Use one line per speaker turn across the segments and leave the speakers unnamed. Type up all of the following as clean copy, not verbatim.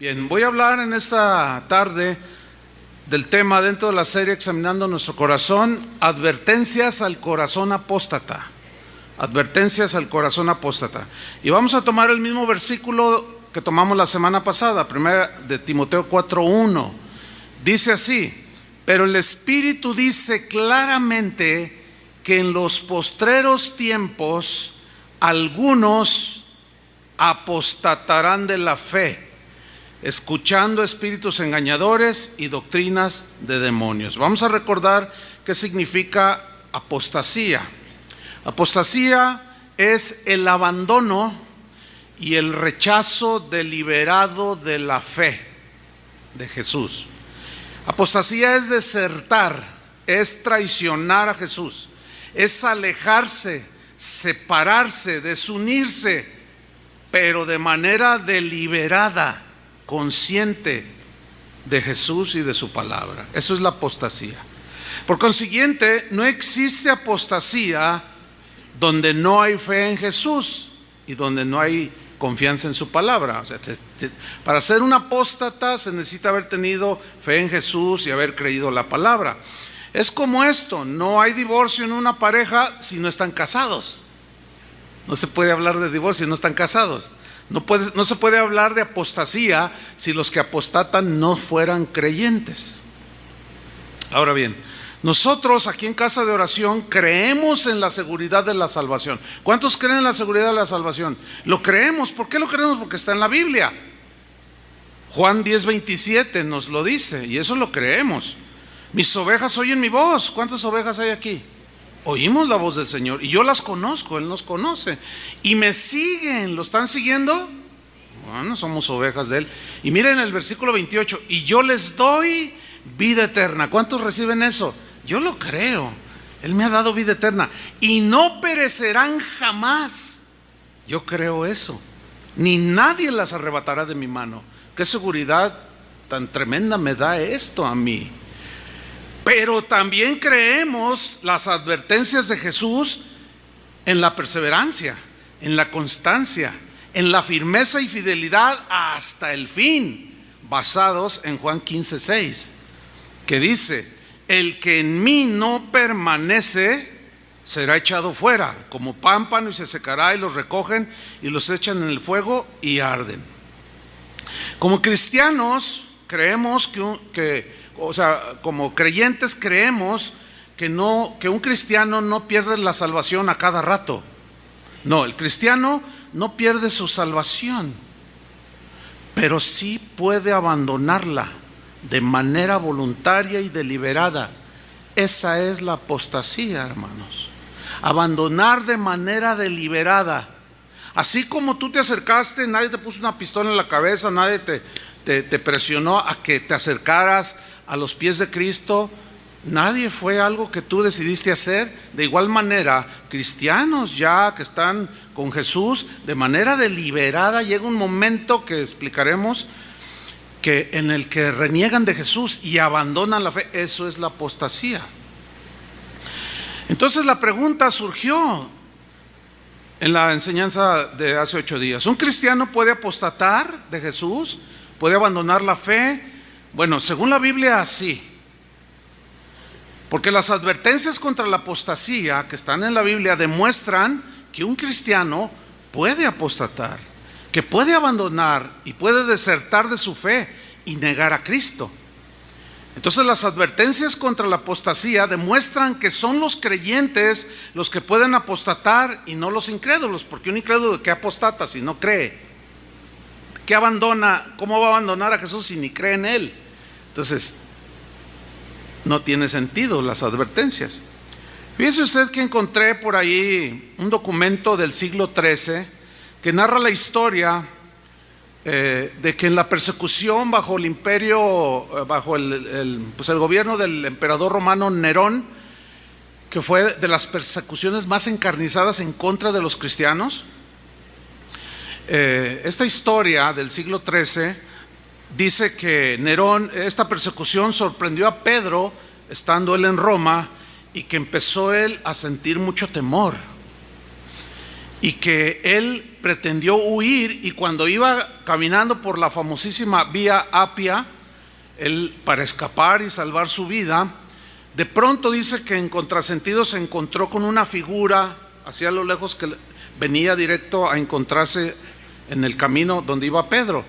Bien, voy a hablar en esta tarde del tema dentro de la serie Examinando Nuestro Corazón, advertencias al corazón apóstata. Advertencias al corazón apóstata. Y vamos a tomar el mismo versículo que tomamos la semana pasada, 1 de Timoteo 4:1. Dice así: pero el Espíritu dice claramente que en los postreros tiempos algunos apostatarán de la fe, escuchando espíritus engañadores y doctrinas de demonios. Vamos a recordar qué significa apostasía. Apostasía es el abandono y el rechazo deliberado de la fe de Jesús. Apostasía es desertar, es traicionar a Jesús, es alejarse, separarse, desunirse, pero de manera deliberada, consciente de Jesús y de su palabra. Eso es la apostasía. Por consiguiente, no existe apostasía donde no hay fe en Jesús y donde no hay confianza en su palabra. O sea, para ser un apóstata se necesita haber tenido fe en Jesús y haber creído la palabra. Es como esto: no hay divorcio en una pareja si no están casados. No se puede hablar de divorcio si no están casados. No se puede hablar de apostasía si los que apostatan no fueran creyentes. Ahora bien, nosotros aquí en Casa de Oración creemos en la seguridad de la salvación. ¿Cuántos creen en la seguridad de la salvación? Lo creemos. ¿Por qué lo creemos? Porque está en la Biblia. Juan 10:27 nos lo dice, y eso lo creemos. Mis ovejas oyen mi voz. ¿Cuántas ovejas hay aquí? Oímos la voz del Señor, y yo las conozco, Él nos conoce, y me siguen. ¿Lo están siguiendo? Bueno, somos ovejas de Él. Y miren el versículo 28: y yo les doy vida eterna. ¿Cuántos reciben eso? Yo lo creo. Él me ha dado vida eterna, y no perecerán jamás. Yo creo eso. Ni nadie las arrebatará de mi mano. Qué seguridad tan tremenda me da esto a mí. Pero también creemos las advertencias de Jesús en la perseverancia, en la constancia, en la firmeza y fidelidad hasta el fin, basados en Juan 15:6, que dice: el que en mí no permanece será echado fuera como pámpano y se secará, y los recogen y los echan en el fuego y arden. Como cristianos creemos como creyentes creemos que un cristiano no pierde la salvación a cada rato. No, el cristiano no pierde su salvación, pero sí puede abandonarla de manera voluntaria y deliberada. Esa es la apostasía, hermanos. Abandonar de manera deliberada. Así como tú te acercaste, nadie te puso una pistola en la cabeza, nadie te presionó a que te acercaras a los pies de Cristo. Nadie, fue algo que tú decidiste hacer. De igual manera, cristianos ya que están con Jesús, de manera deliberada, llega un momento que explicaremos en el que reniegan de Jesús y abandonan la fe. Eso es la apostasía. Entonces la pregunta surgió en la enseñanza de hace 8 días. ¿Un cristiano puede apostatar de Jesús? ¿Puede abandonar la fe? Bueno, según la Biblia, sí. Porque las advertencias contra la apostasía que están en la Biblia demuestran que un cristiano puede apostatar, que puede abandonar y puede desertar de su fe y negar a Cristo. Entonces las advertencias contra la apostasía demuestran que son los creyentes los que pueden apostatar y no los incrédulos, porque un incrédulo ¿qué apostata si no cree? ¿Qué abandona? ¿Cómo va a abandonar a Jesús si ni cree en Él? Entonces, no tiene sentido las advertencias. Fíjese usted que encontré por ahí un documento del siglo XIII que narra la historia de que en la persecución bajo el imperio, bajo el gobierno del emperador romano Nerón, que fue de las persecuciones más encarnizadas en contra de los cristianos, esta historia del siglo XIII dice que Nerón, esta persecución sorprendió a Pedro estando él en Roma, y que empezó él a sentir mucho temor. y que él pretendió huir, y cuando iba caminando por la famosísima Vía Apia, él, para escapar y salvar su vida, de pronto dice que en contrasentido se encontró con una figura hacia lo lejos que venía directo a encontrarse en el camino donde iba Pedro,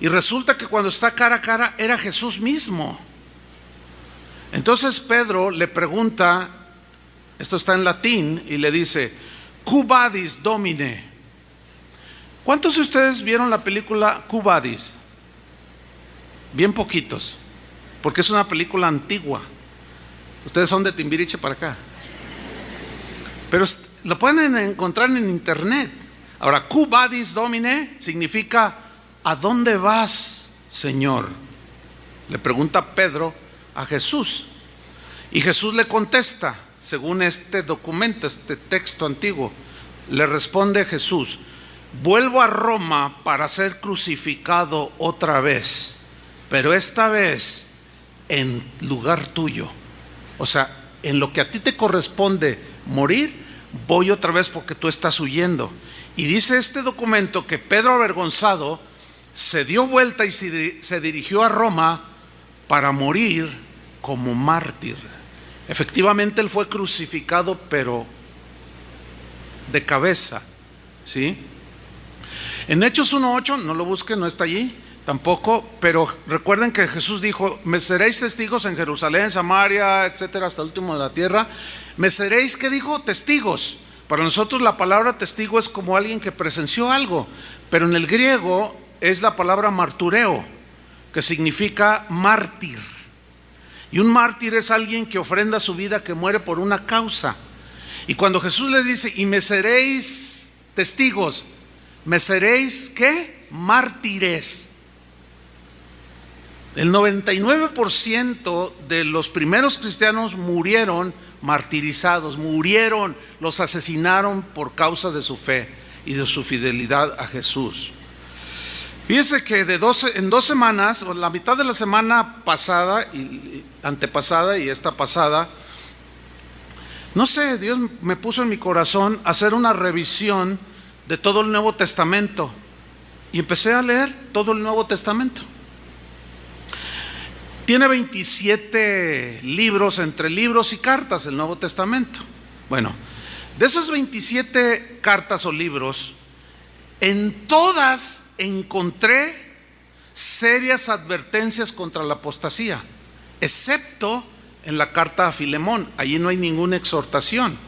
y resulta que cuando está cara a cara era Jesús mismo. Entonces Pedro le pregunta, esto está en latín, y le dice: Quo vadis, Domine? ¿Cuántos de ustedes vieron la película Quo vadis? Bien poquitos, porque es una película antigua. Ustedes son de Timbiriche para acá, pero lo pueden encontrar en internet. Ahora, Quo vadis, Domine significa: ¿a dónde vas, Señor? Le pregunta Pedro a Jesús, y Jesús le contesta, según este documento, este texto antiguo, le responde Jesús: vuelvo a Roma para ser crucificado otra vez, pero esta vez en lugar tuyo. O sea, en lo que a ti te corresponde morir, voy otra vez porque tú estás huyendo. Y dice este documento que Pedro, avergonzado, se dio vuelta y se dirigió a Roma para morir como mártir. Efectivamente él fue crucificado, pero de cabeza, ¿sí? En Hechos 1:8, no lo busquen, no está allí tampoco, pero recuerden que Jesús dijo: me seréis testigos en Jerusalén, Samaria, etcétera, hasta el último de la tierra. Me seréis, ¿qué dijo? Testigos. Para nosotros la palabra testigo es como alguien que presenció algo, pero en el griego es la palabra martureo, que significa mártir. Y un mártir es alguien que ofrenda su vida, que muere por una causa. Y cuando Jesús les dice: y me seréis testigos, me seréis, ¿qué? Mártires. El 99% de los primeros cristianos murieron martirizados, murieron, los asesinaron por causa de su fe y de su fidelidad a Jesús. Fíjense que en 2 semanas, o la mitad de la semana pasada y antepasada y esta pasada, no sé, Dios me puso en mi corazón hacer una revisión de todo el Nuevo Testamento, y empecé a leer todo el Nuevo Testamento. Tiene 27 libros, entre libros y cartas, el Nuevo Testamento. Bueno, de esas 27 cartas o libros, en todas encontré serias advertencias contra la apostasía, excepto en la carta a Filemón. Allí no hay ninguna exhortación,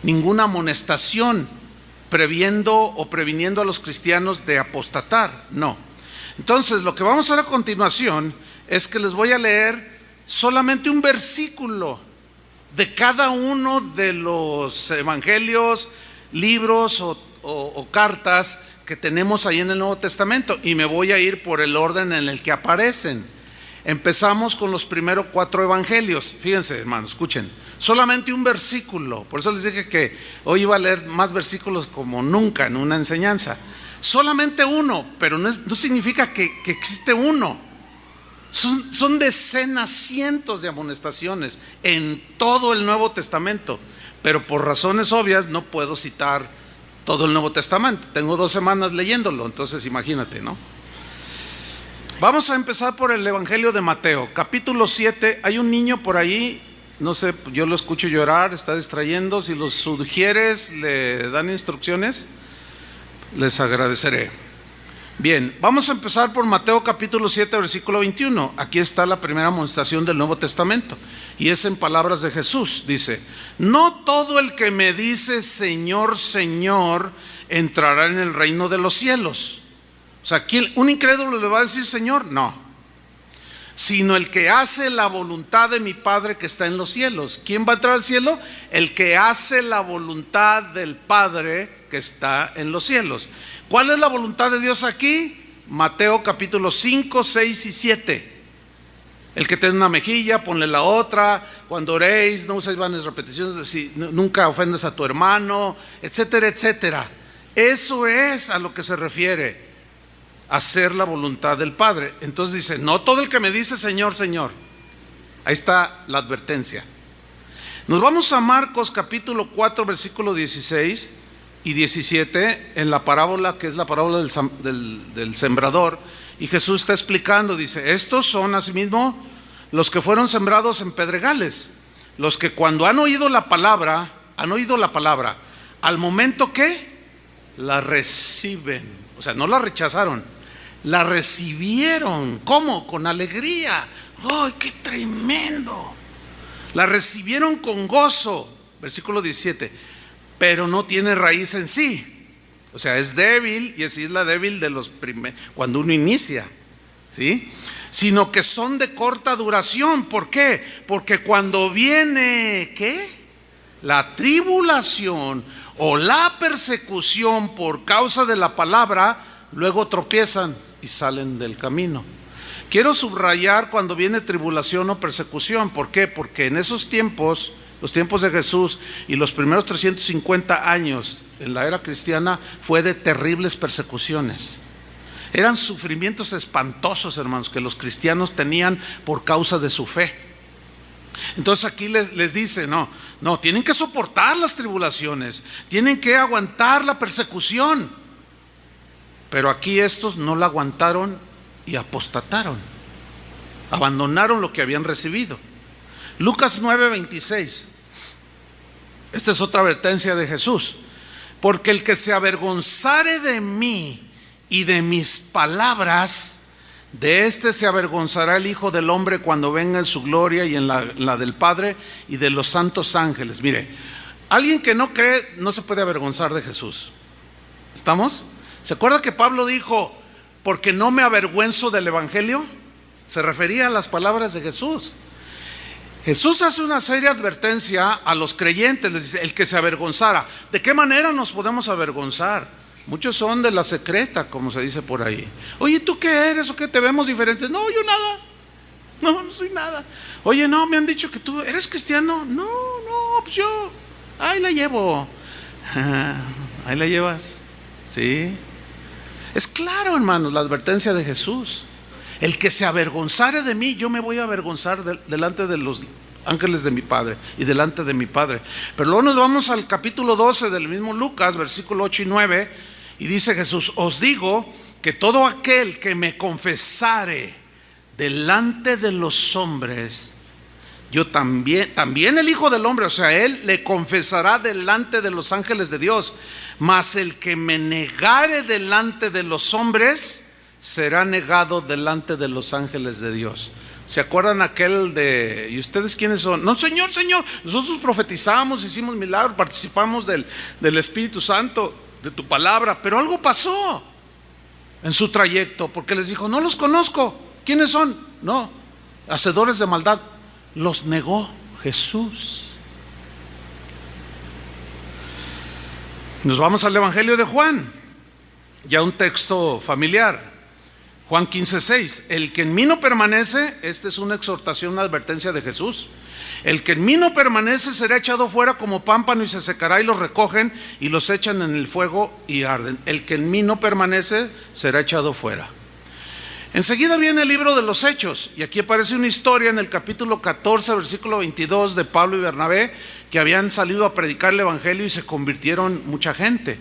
ninguna amonestación previendo o previniendo a los cristianos de apostatar, no. Entonces, lo que vamos a hacer a continuación es que les voy a leer solamente un versículo de cada uno de los evangelios, libros o cartas que tenemos ahí en el Nuevo Testamento, y me voy a ir por el orden en el que aparecen. Empezamos con los primeros 4 evangelios. Fíjense, hermanos, escuchen, solamente un versículo. Por eso les dije que hoy iba a leer más versículos como nunca en una enseñanza. Solamente uno, pero no significa que existe uno. Son decenas, cientos de amonestaciones en todo el Nuevo Testamento, pero por razones obvias no puedo citar todo el Nuevo Testamento. Tengo 2 semanas leyéndolo, entonces imagínate, ¿no? Vamos a empezar por el Evangelio de Mateo, capítulo 7. Hay un niño por ahí, no sé, yo lo escucho llorar, está distrayendo. Si los sugieres, le dan instrucciones, les agradeceré. Bien, vamos a empezar por Mateo capítulo 7, versículo 21. Aquí está la primera amonestación del Nuevo Testamento, y es en palabras de Jesús. Dice: no todo el que me dice Señor, Señor, entrará en el reino de los cielos. O sea, ¿quién, un incrédulo le va a decir Señor? No, sino el que hace la voluntad de mi Padre que está en los cielos. ¿Quién va a entrar al cielo? El que hace la voluntad del Padre que está en los cielos. ¿Cuál es la voluntad de Dios aquí? Mateo capítulo 5, 6 y 7. El que te da una mejilla, ponle la otra. Cuando oréis, no uséis vanas repeticiones, nunca ofendas a tu hermano, etcétera, etcétera. Eso es a lo que se refiere hacer la voluntad del Padre. Entonces dice: no todo el que me dice Señor, Señor. Ahí está la advertencia. Nos vamos a Marcos capítulo 4, versículo 16. y 17 en la parábola, que es la parábola del sembrador, y Jesús está explicando, dice, estos son asimismo los que fueron sembrados en pedregales, los que cuando han oído la palabra, al momento que la reciben, o sea, no la rechazaron, la recibieron. ¿Cómo? Con alegría. ¡Ay, qué tremendo! La recibieron con gozo, versículo 17, pero no tiene raíz en sí. O sea, es débil, y así es la débil de los primeros, cuando uno inicia, ¿sí? Sino que son de corta duración. ¿Por qué? Porque cuando viene, ¿qué? La tribulación o la persecución por causa de la palabra, luego tropiezan y salen del camino. Quiero subrayar cuando viene tribulación o persecución. ¿Por qué? Porque en esos tiempos, los tiempos de Jesús y los primeros 350 años en la era cristiana, fue de terribles persecuciones. Eran sufrimientos espantosos, hermanos, que los cristianos tenían por causa de su fe. Entonces aquí les dice, no, tienen que soportar las tribulaciones, tienen que aguantar la persecución. Pero aquí estos no la aguantaron y apostataron, abandonaron lo que habían recibido. Lucas 9:26. Esta es otra advertencia de Jesús. Porque el que se avergonzare de mí y de mis palabras, de este se avergonzará el Hijo del Hombre cuando venga en su gloria y en la del Padre y de los santos ángeles. Mire, alguien que no cree no se puede avergonzar de Jesús. ¿Estamos? ¿Se acuerda que Pablo dijo, porque no me avergüenzo del Evangelio? Se refería a las palabras de Jesús. Jesús hace una seria advertencia a los creyentes, les dice, el que se avergonzara. ¿De qué manera nos podemos avergonzar? Muchos son de la secreta, como se dice por ahí. Oye, ¿tú qué eres o qué? ¿Te vemos diferentes? No, yo nada. No soy nada. Oye, no, me han dicho que tú eres cristiano. No, pues yo, ahí la llevo. Ahí la llevas. Sí. Es claro, hermanos, la advertencia de Jesús. El que se avergonzare de mí, yo me voy a avergonzar delante de los ángeles de mi Padre y delante de mi Padre. Pero luego nos vamos al capítulo 12 del mismo Lucas, versículo 8 y 9, y dice Jesús, os digo que todo aquel que me confesare delante de los hombres, yo también el Hijo del Hombre, o sea, él le confesará delante de los ángeles de Dios. Mas el que me negare delante de los hombres, será negado delante de los ángeles de Dios. ¿Se acuerdan aquel de, ¿y ustedes quiénes son? No, Señor, nosotros profetizamos, hicimos milagros, participamos del Espíritu Santo, de tu palabra, pero algo pasó en su trayecto, porque les dijo, no los conozco. ¿Quiénes son? No, hacedores de maldad. Los negó Jesús. Nos vamos al Evangelio de Juan, ya un texto familiar. Juan 15:6, el que en mí no permanece, esta es una exhortación, una advertencia de Jesús. El que en mí no permanece será echado fuera como pámpano y se secará, y los recogen y los echan en el fuego y arden. El que en mí no permanece será echado fuera. Enseguida viene el libro de los Hechos, y aquí aparece una historia en el capítulo 14, versículo 22 de Pablo y Bernabé, que habían salido a predicar el Evangelio y se convirtieron mucha gente.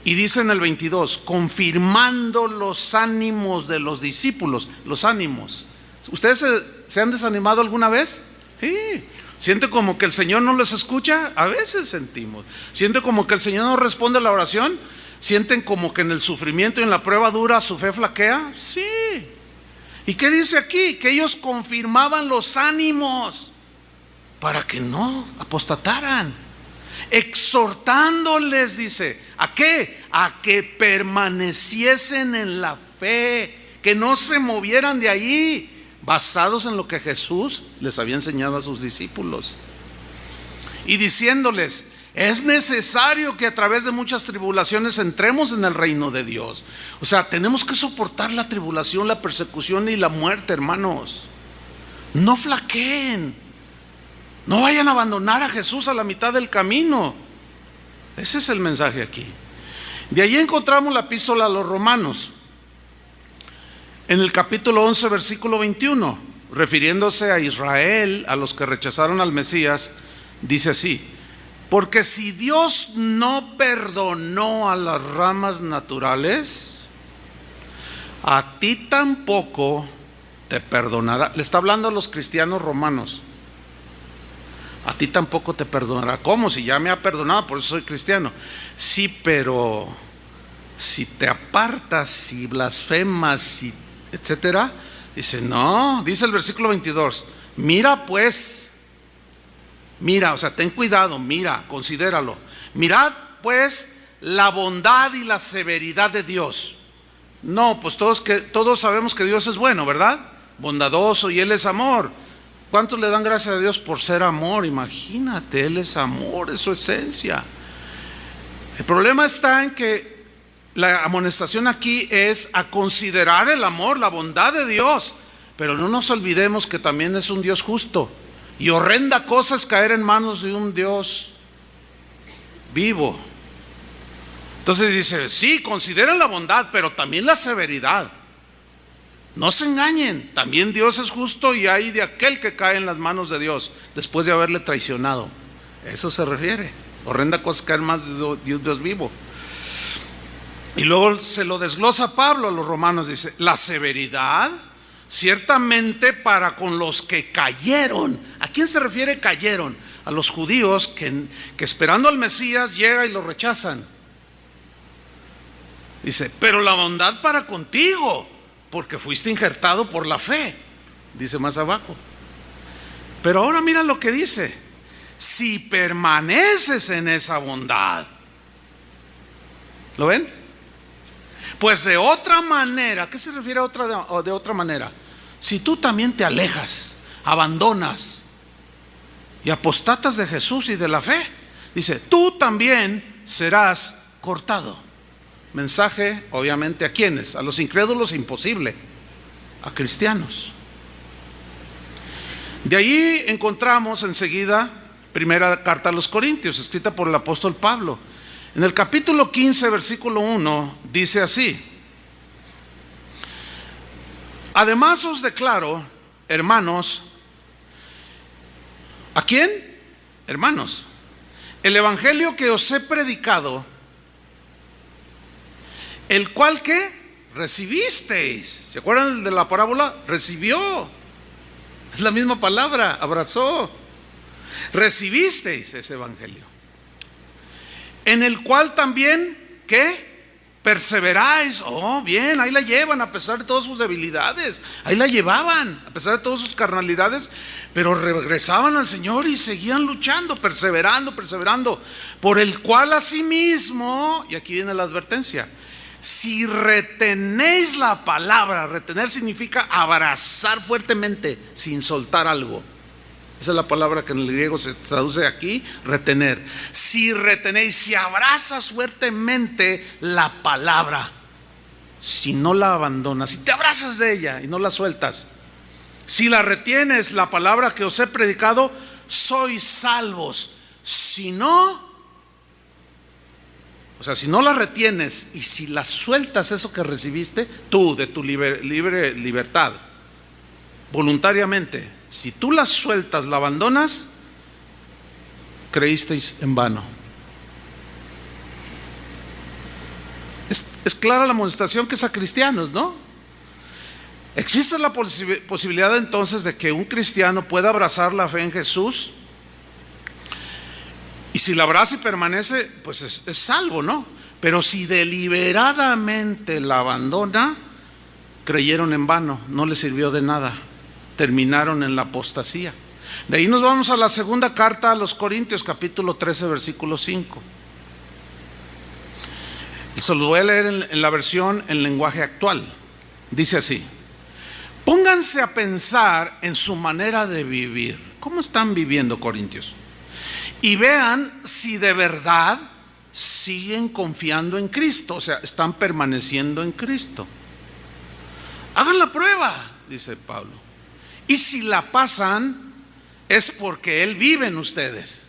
Y dice en el 22, confirmando los ánimos de los discípulos. Los ánimos. ¿Ustedes se han desanimado alguna vez? Sí. ¿Siente como que el Señor no les escucha? A veces sentimos. ¿Siente como que el Señor no responde a la oración? ¿Sienten como que en el sufrimiento y en la prueba dura su fe flaquea? Sí. ¿Y qué dice aquí? Que ellos confirmaban los ánimos para que no apostataran. Exhortándoles, dice, ¿a qué? A que permaneciesen en la fe, que no se movieran de allí, basados en lo que Jesús les había enseñado a sus discípulos. Y diciéndoles, es necesario que a través de muchas tribulaciones entremos en el reino de Dios. O sea, tenemos que soportar la tribulación, la persecución y la muerte, hermanos. No flaqueen. No vayan a abandonar a Jesús a la mitad del camino. Ese es el mensaje aquí. De allí encontramos la epístola a los Romanos, en el capítulo 11, versículo 21, refiriéndose a Israel, a los que rechazaron al Mesías, dice así: Porque si Dios no perdonó a las ramas naturales, a ti tampoco te perdonará. Le está hablando a los cristianos romanos. A ti tampoco te perdonará. ¿Cómo? Si ya me ha perdonado, por eso soy cristiano. Sí, pero si te apartas, si blasfemas, si etcétera, dice, no, dice el versículo 22, mira pues, mira, o sea, ten cuidado, mira, considéralo. Mirad pues la bondad y la severidad de Dios. No, pues todos sabemos que Dios es bueno, ¿verdad? Bondadoso, y Él es amor. ¿Cuántos le dan gracias a Dios por ser amor? Imagínate, Él es amor, es su esencia. El problema está en que la amonestación aquí es a considerar el amor, la bondad de Dios, pero no nos olvidemos que también es un Dios justo. Y horrenda cosa es caer en manos de un Dios vivo. Entonces dice, sí, consideren la bondad, pero también la severidad. No se engañen, también Dios es justo y hay de aquel que cae en las manos de Dios después de haberle traicionado. Eso se refiere. Horrenda cosa es caer en manos de un Dios vivo. Y luego se lo desglosa Pablo a los romanos, dice, la severidad ciertamente para con los que cayeron. ¿A quién se refiere cayeron? A los judíos que esperando al Mesías llega y lo rechazan. Dice, pero la bondad para contigo, porque fuiste injertado por la fe, dice más abajo. Pero ahora mira lo que dice, si permaneces en esa bondad. ¿Lo ven? Pues de otra manera, ¿a qué se refiere de otra manera? Si tú también te alejas, abandonas y apostatas de Jesús y de la fe, dice, tú también serás cortado. Mensaje, obviamente, ¿a quiénes? A los incrédulos, imposible. A cristianos. De ahí encontramos enseguida primera carta a los Corintios, escrita por el apóstol Pablo. En el capítulo 15, versículo 1, dice así: además os declaro, hermanos, ¿a quién? Hermanos, el evangelio que os he predicado, el cual ¿qué? Recibisteis. ¿Se acuerdan de la parábola? Recibió. Es la misma palabra, abrazó. Recibisteis ese evangelio, en el cual también ¿qué? Perseveráis. Oh, bien, ahí la llevan a pesar de todas sus debilidades. Ahí la llevaban a pesar de todas sus carnalidades, pero regresaban al Señor y seguían luchando, perseverando, por el cual asimismo, y aquí viene la advertencia, si retenéis la palabra, retener significa abrazar fuertemente sin soltar algo. Esa es la palabra que en el griego se traduce aquí, retener. Si retenéis, si abrazas fuertemente la palabra, si no la abandonas, si te abrazas de ella y no la sueltas, si la retienes, la palabra que os he predicado, sois salvos. Si no, o sea, si no la retienes y si la sueltas, eso que recibiste, tú de tu libre libertad, voluntariamente, si tú la sueltas, la abandonas, creísteis en vano. Es clara la amonestación que es a cristianos, ¿no? Existe la posibilidad entonces de que un cristiano pueda abrazar la fe en Jesús, y si la abraza y permanece, pues es salvo, ¿no? Pero si deliberadamente la abandona, creyeron en vano, no les sirvió de nada, terminaron en la apostasía. De ahí nos vamos a la segunda carta a los Corintios, capítulo 13, versículo 5. Se lo voy a leer en la versión en lenguaje actual. Dice así: pónganse a pensar en su manera de vivir. ¿Cómo están viviendo, Corintios? Y vean si de verdad siguen confiando en Cristo, o sea, están permaneciendo en Cristo. Hagan la prueba, dice Pablo. Y si la pasan, es porque Él vive en ustedes.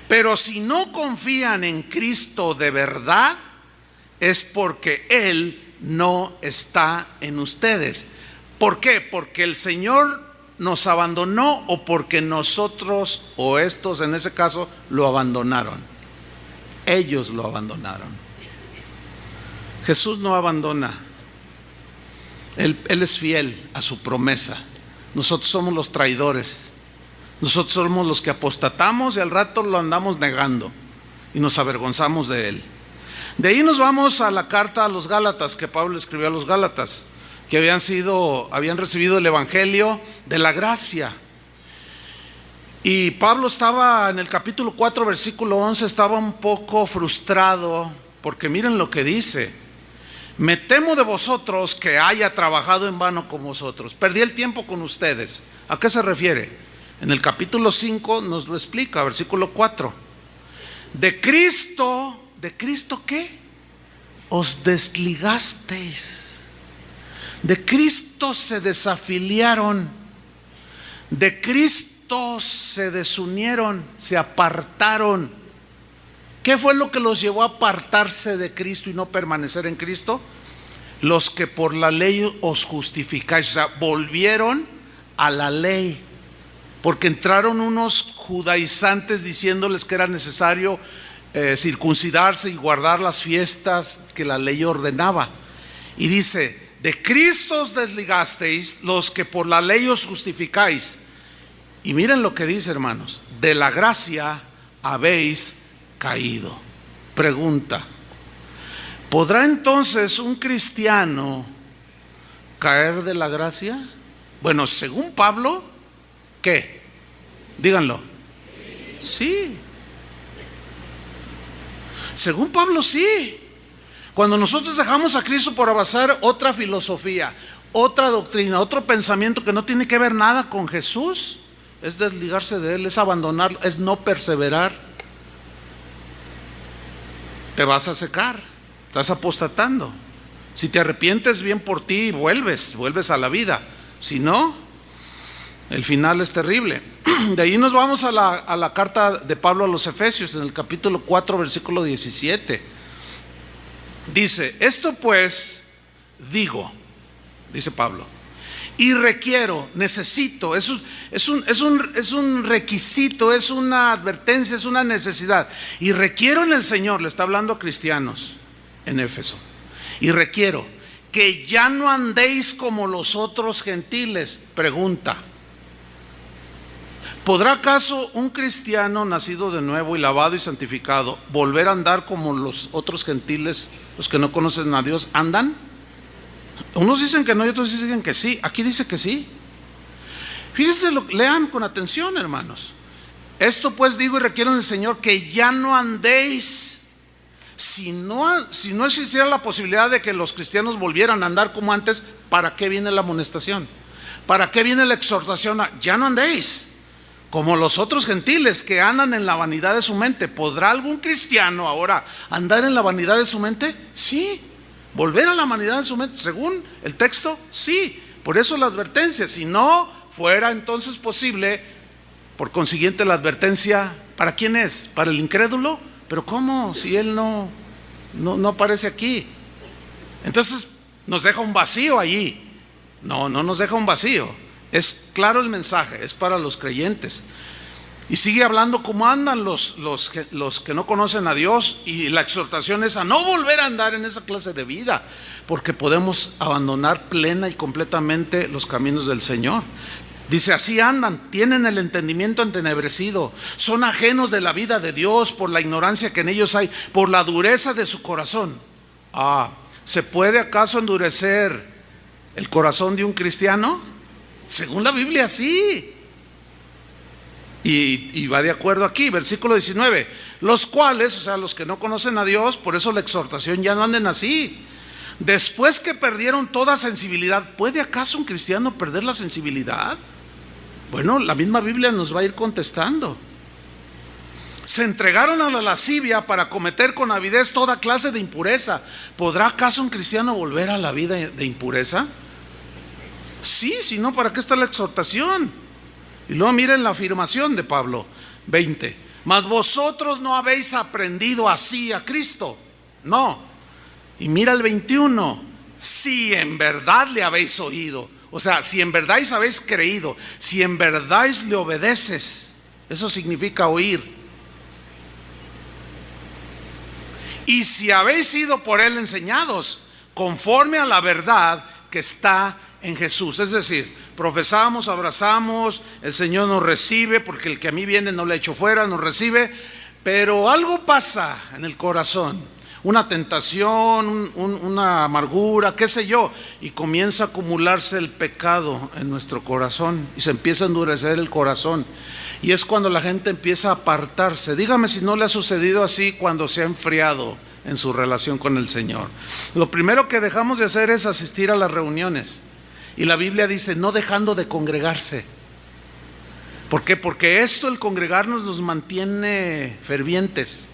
Pero si no confían en Cristo de verdad, es porque Él no está en ustedes. ¿Por qué? Porque el Señor nos abandonó o porque nosotros o estos en ese caso lo abandonaron. Ellos lo abandonaron. Jesús no abandona. Él es fiel a su promesa. Nosotros somos los traidores. Nosotros somos los que apostatamos y al rato lo andamos negando y nos avergonzamos de él. De ahí nos vamos a la carta a los Gálatas que Pablo escribió a los Gálatas, que habían recibido el evangelio de la gracia. Y Pablo estaba en el capítulo 4 versículo 11, estaba un poco frustrado porque miren lo que dice: me temo de vosotros que haya trabajado en vano con vosotros, perdí el tiempo con ustedes. ¿A qué se refiere? En el capítulo 5 nos lo explica, versículo 4. ¿De Cristo qué? Os desligasteis. De Cristo se desafiliaron. De Cristo se desunieron, se apartaron. ¿Qué fue lo que los llevó a apartarse de Cristo y no permanecer en Cristo? Los que por la ley os justificáis, o sea, volvieron a la ley. Porque entraron unos judaizantes diciéndoles que era necesario circuncidarse y guardar las fiestas que la ley ordenaba. Y dice: de Cristo os desligasteis, los que por la ley os justificáis. Y miren lo que dice, hermanos: de la gracia habéis caído. Pregunta: ¿podrá entonces un cristiano caer de la gracia? Bueno, según Pablo, ¿qué? Díganlo. Sí. Según Pablo, sí. Cuando nosotros dejamos a Cristo por abrazar otra filosofía, otra doctrina, otro pensamiento que no tiene que ver nada con Jesús, es desligarse de Él, es abandonarlo, es no perseverar. Te vas a secar, estás apostatando. Si te arrepientes, bien por ti, vuelves a la vida. Si no, el final es terrible. De ahí nos vamos a la carta de Pablo a los Efesios, en el capítulo 4, versículo 17. Dice: esto pues digo, dice Pablo, y requiero, necesito, es un requisito, es una advertencia, es una necesidad. Y requiero en el Señor, le está hablando a cristianos en Éfeso, y requiero que ya no andéis como los otros gentiles. Pregunta: ¿podrá acaso un cristiano nacido de nuevo y lavado y santificado volver a andar como los otros gentiles, los que no conocen a Dios, andan? Unos dicen que no y otros dicen que sí. Aquí dice que sí. Fíjense, lean con atención, hermanos. Esto pues digo y requiero en el Señor que ya no andéis. Si no existiera la posibilidad de que los cristianos volvieran a andar como antes, ¿para qué viene la amonestación? ¿Para qué viene la exhortación? Ya no andéis como los otros gentiles que andan en la vanidad de su mente. ¿Podrá algún cristiano ahora andar en la vanidad de su mente? Sí. ¿Volver a la vanidad de su mente? Según el texto, sí. Por eso la advertencia. Si no fuera entonces posible, por consiguiente la advertencia, ¿para quién es? ¿Para el incrédulo? ¿Pero cómo? Si él no aparece aquí. Entonces nos deja un vacío allí. No nos deja un vacío. Es claro el mensaje, es para los creyentes. Y sigue hablando cómo andan los que no conocen a Dios, y la exhortación es a no volver a andar en esa clase de vida, porque podemos abandonar plena y completamente los caminos del Señor. Dice: así andan, tienen el entendimiento entenebrecido, son ajenos de la vida de Dios por la ignorancia que en ellos hay, por la dureza de su corazón. ¿Se puede acaso endurecer el corazón de un cristiano? Según la Biblia, sí. Y va de acuerdo aquí, versículo 19. Los cuales, o sea, los que no conocen a Dios, por eso la exhortación, ya no anden así. Después que perdieron toda sensibilidad. ¿Puede acaso un cristiano perder la sensibilidad? Bueno, la misma Biblia nos va a ir contestando. Se entregaron a la lascivia para cometer con avidez toda clase de impureza. ¿Podrá acaso un cristiano volver a la vida de impureza? Sí, si no, ¿para qué está la exhortación? Y luego miren la afirmación de Pablo, 20. Mas vosotros no habéis aprendido así a Cristo. No. Y mira el 21. Si en verdad le habéis oído. O sea, si en verdad habéis creído, si en verdad le obedeces, eso significa oír. Y si habéis sido por él enseñados, conforme a la verdad que está en Jesús. Es decir, profesamos, abrazamos, el Señor nos recibe, porque el que a mí viene no le echo fuera, nos recibe, pero algo pasa en el corazón, una tentación, una amargura, qué sé yo, y comienza a acumularse el pecado en nuestro corazón y se empieza a endurecer el corazón. Y es cuando la gente empieza a apartarse. Dígame si no le ha sucedido así cuando se ha enfriado en su relación con el Señor. Lo primero que dejamos de hacer es asistir a las reuniones. Y la Biblia dice, no dejando de congregarse. ¿Por qué? Porque esto, el congregarnos, nos mantiene fervientes.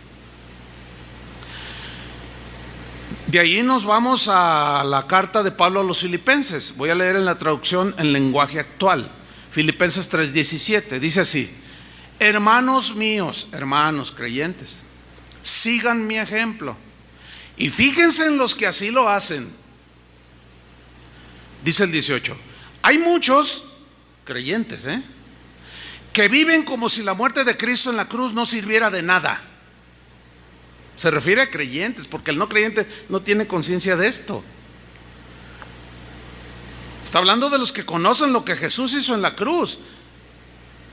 De ahí nos vamos a la carta de Pablo a los Filipenses. Voy a leer en la traducción en lenguaje actual. Filipenses 3:17, dice así: hermanos míos, hermanos creyentes, sigan mi ejemplo y fíjense en los que así lo hacen. Dice el 18, hay muchos creyentes, que viven como si la muerte de Cristo en la cruz no sirviera de nada. Se refiere a creyentes, porque el no creyente no tiene conciencia de esto. Está hablando de los que conocen lo que Jesús hizo en la cruz.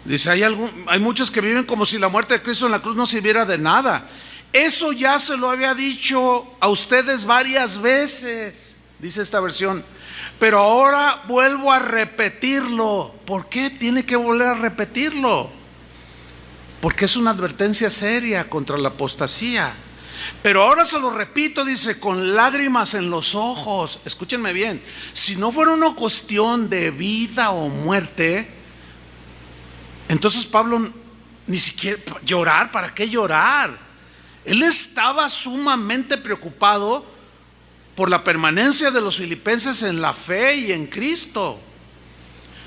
Dice, hay muchos que viven como si la muerte de Cristo en la cruz no sirviera de nada. Eso ya se lo había dicho a ustedes varias veces, dice esta versión, pero ahora vuelvo a repetirlo. ¿Por qué tiene que volver a repetirlo? Porque es una advertencia seria contra la apostasía. Pero ahora se lo repito, dice, con lágrimas en los ojos. Escúchenme bien, si no fuera una cuestión de vida o muerte, entonces Pablo ni siquiera llorar, ¿para qué llorar? Él estaba sumamente preocupado por la permanencia de los filipenses en la fe y en Cristo.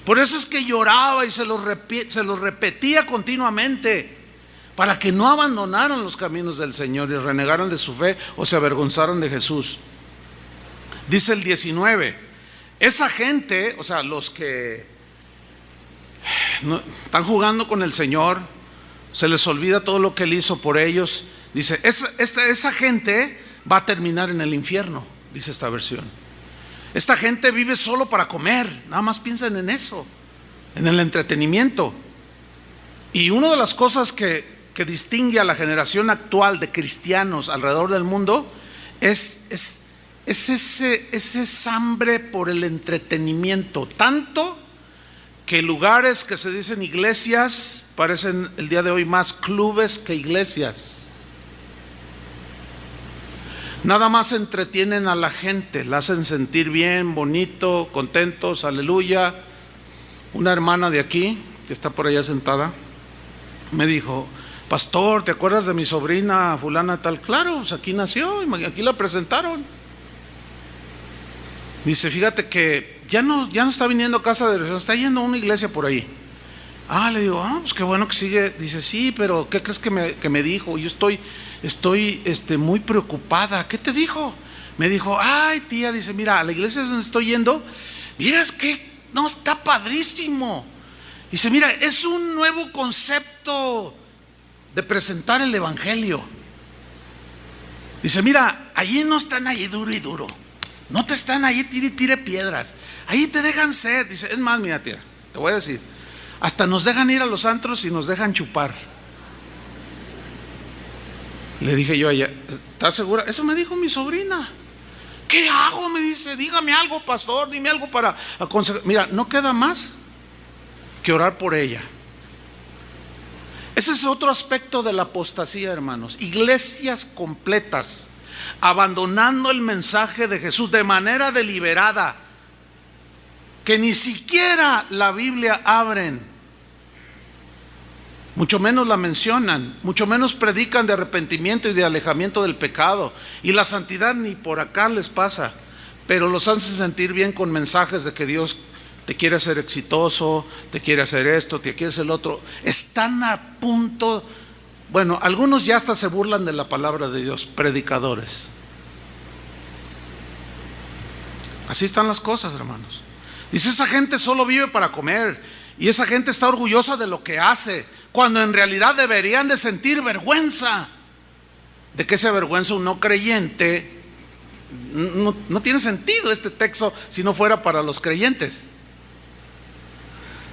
Por eso es que lloraba y se lo repetía continuamente, para que no abandonaran los caminos del Señor y renegaran de su fe o se avergonzaran de Jesús. Dice el 19, esa gente, o sea, los que están jugando con el Señor, se les olvida todo lo que Él hizo por ellos. Dice, esa gente va a terminar en el infierno, dice esta versión. Esta gente vive solo para comer, nada más piensan en eso, en el entretenimiento. Y una de las cosas que distingue a la generación actual de cristianos alrededor del mundo es ese hambre por el entretenimiento, tanto que lugares que se dicen iglesias parecen el día de hoy más clubes que iglesias. Nada más entretienen a la gente, la hacen sentir bien, bonito, contentos, aleluya. Una hermana de aquí, que está por allá sentada, me dijo, pastor, ¿te acuerdas de mi sobrina fulana tal? Claro, pues aquí nació, aquí la presentaron. Dice, fíjate que ya no está viniendo a casa de oración, está yendo a una iglesia por ahí. Le digo, pues qué bueno que sigue. Dice, sí, pero ¿qué crees que me dijo? Yo estoy muy preocupada. ¿Qué te dijo? Me dijo, ay tía, dice, mira, a la iglesia donde estoy yendo, miras que no, está padrísimo. Dice, mira, es un nuevo concepto de presentar el evangelio. Dice, mira, allí no están ahí duro y duro, no te están ahí tire piedras, ahí te dejan ser. Dice, es más, mira tía, te voy a decir, hasta nos dejan ir a los antros y nos dejan chupar. Le dije yo a ella, ¿estás segura? Eso me dijo mi sobrina. ¿Qué hago? Me dice, dígame algo, pastor, dime algo para aconsejar. Mira, no queda más que orar por ella. Ese es otro aspecto de la apostasía, hermanos. Iglesias completas abandonando el mensaje de Jesús de manera deliberada, que ni siquiera la Biblia abren, mucho menos la mencionan, mucho menos predican de arrepentimiento y de alejamiento del pecado, y la santidad ni por acá les pasa, pero los hacen sentir bien con mensajes de que Dios te quiere hacer exitoso, te quiere hacer esto, te quiere hacer el otro. Están a punto, bueno, algunos ya hasta se burlan de la palabra de Dios, predicadores. Así están las cosas, hermanos. Dice, esa gente solo vive para comer y esa gente está orgullosa de lo que hace, cuando en realidad deberían de sentir vergüenza. ¿De qué se avergüenza un no creyente? No tiene sentido este texto si no fuera para los creyentes.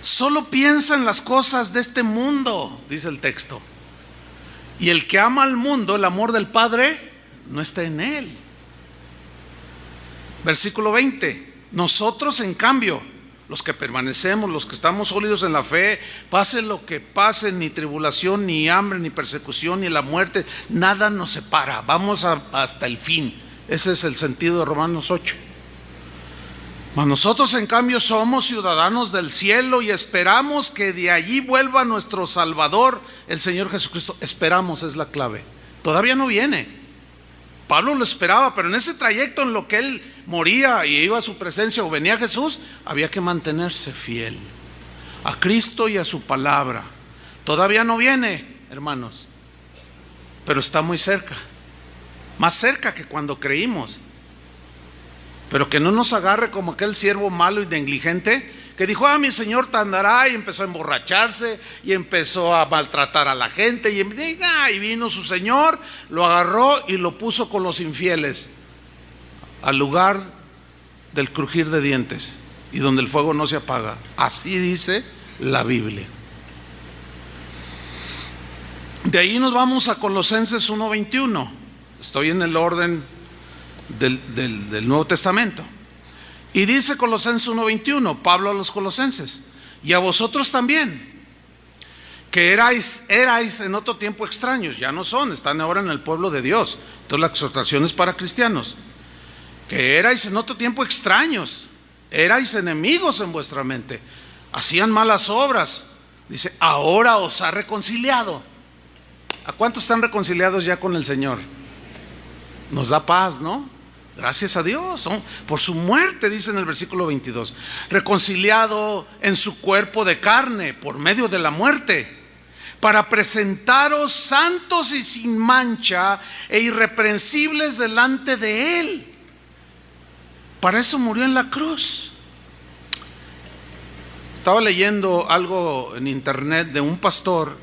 Solo piensa en las cosas de este mundo, dice el texto. Y el que ama al mundo, el amor del Padre no está en él. Versículo 20. Nosotros, en cambio, los que permanecemos, los que estamos sólidos en la fe, pase lo que pase, ni tribulación, ni hambre, ni persecución, ni la muerte, nada nos separa. Vamos hasta el fin. Ese es el sentido de Romanos 8. Mas nosotros, en cambio, somos ciudadanos del cielo y esperamos que de allí vuelva nuestro Salvador, el Señor Jesucristo. Esperamos es la clave. Todavía no viene. Pablo lo esperaba, pero en ese trayecto en lo que él moría y iba a su presencia o venía Jesús, había que mantenerse fiel a Cristo y a su palabra. Todavía no viene, hermanos, pero está muy cerca, más cerca que cuando creímos. Pero que no nos agarre como aquel siervo malo y negligente que dijo, mi señor andará, y empezó a emborracharse y empezó a maltratar a la gente y vino su señor, lo agarró y lo puso con los infieles al lugar del crujir de dientes y donde el fuego no se apaga. Así dice la Biblia. De ahí nos vamos a Colosenses 1:21. Estoy en el orden del Nuevo Testamento. Y dice Colosenses 1:21, Pablo a los colosenses, y a vosotros también, que erais en otro tiempo extraños, ya no son, están ahora en el pueblo de Dios. Entonces la exhortación es para cristianos. Que erais en otro tiempo extraños, erais enemigos en vuestra mente, hacían malas obras. Dice, ahora os ha reconciliado. ¿A cuántos están reconciliados ya con el Señor? Nos da paz, ¿no? Gracias a Dios, por su muerte, dice en el versículo 22, reconciliado en su cuerpo de carne por medio de la muerte, para presentaros santos y sin mancha e irreprensibles delante de Él. Para eso murió en la cruz. Estaba leyendo algo en internet de un pastor,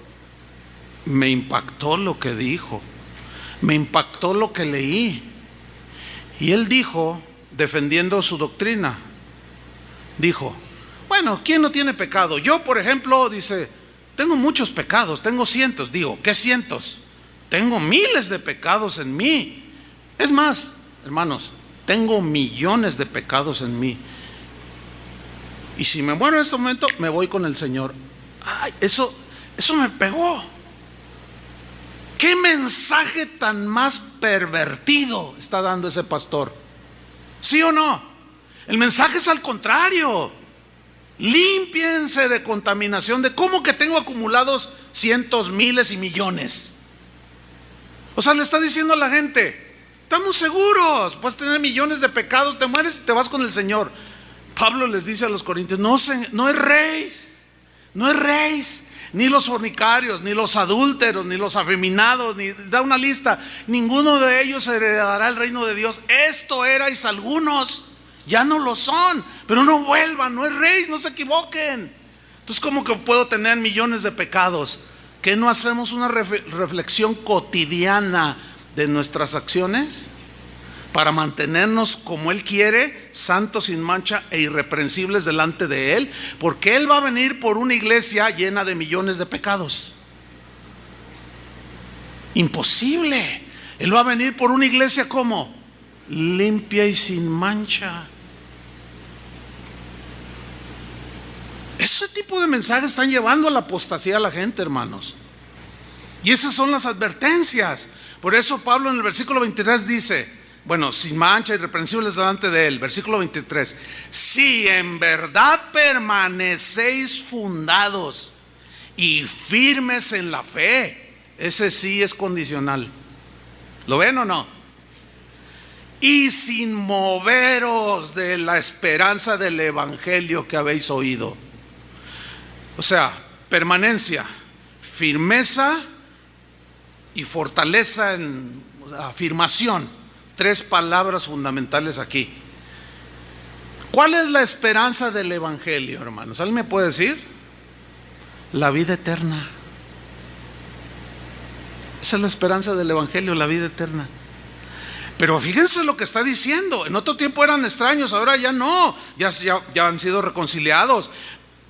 me impactó lo que dijo, me impactó lo que leí. Y él dijo, defendiendo su doctrina, dijo, bueno, ¿quién no tiene pecado? Yo, por ejemplo, dice, tengo muchos pecados, tengo cientos. Digo, ¿qué cientos? Tengo miles de pecados en mí. Es más, hermanos, tengo millones de pecados en mí. Y si me muero en este momento, me voy con el Señor. Ay, eso me pegó. ¿Qué mensaje tan más pervertido está dando ese pastor? ¿Sí o no? El mensaje es al contrario. Límpiense de contaminación. ¿De cómo que tengo acumulados cientos, miles y millones? O sea, le está diciendo a la gente, estamos seguros, puedes tener millones de pecados, te mueres y te vas con el Señor. Pablo les dice a los corintios, no erréis, ni los fornicarios, ni los adúlteros, ni los afeminados, ni da una lista, ninguno de ellos heredará el reino de Dios. Esto erais algunos, ya no lo son, pero no vuelvan, no erréis, no se equivoquen. Entonces, ¿cómo que puedo tener millones de pecados? ¿Que no hacemos una reflexión cotidiana de nuestras acciones? Para mantenernos como Él quiere, santos, sin mancha e irreprensibles delante de Él, porque Él va a venir por una iglesia llena de millones de pecados. Imposible. Él va a venir por una iglesia como limpia y sin mancha. Ese tipo de mensajes están llevando a la apostasía a la gente, hermanos. Y esas son las advertencias. Por eso Pablo en el versículo 23 dice, bueno, sin mancha, irreprensibles delante de Él. Versículo 23. Si en verdad permanecéis fundados y firmes en la fe. Ese sí es condicional. ¿Lo ven o no? Y sin moveros de la esperanza del evangelio que habéis oído. O sea, permanencia, firmeza y fortaleza en afirmación. Tres palabras fundamentales aquí. ¿Cuál es la esperanza del Evangelio, hermanos? ¿Alguien me puede decir? La vida eterna. Esa es la esperanza del Evangelio, la vida eterna. Pero fíjense lo que está diciendo. En otro tiempo eran extraños, ahora ya no. Ya han sido reconciliados.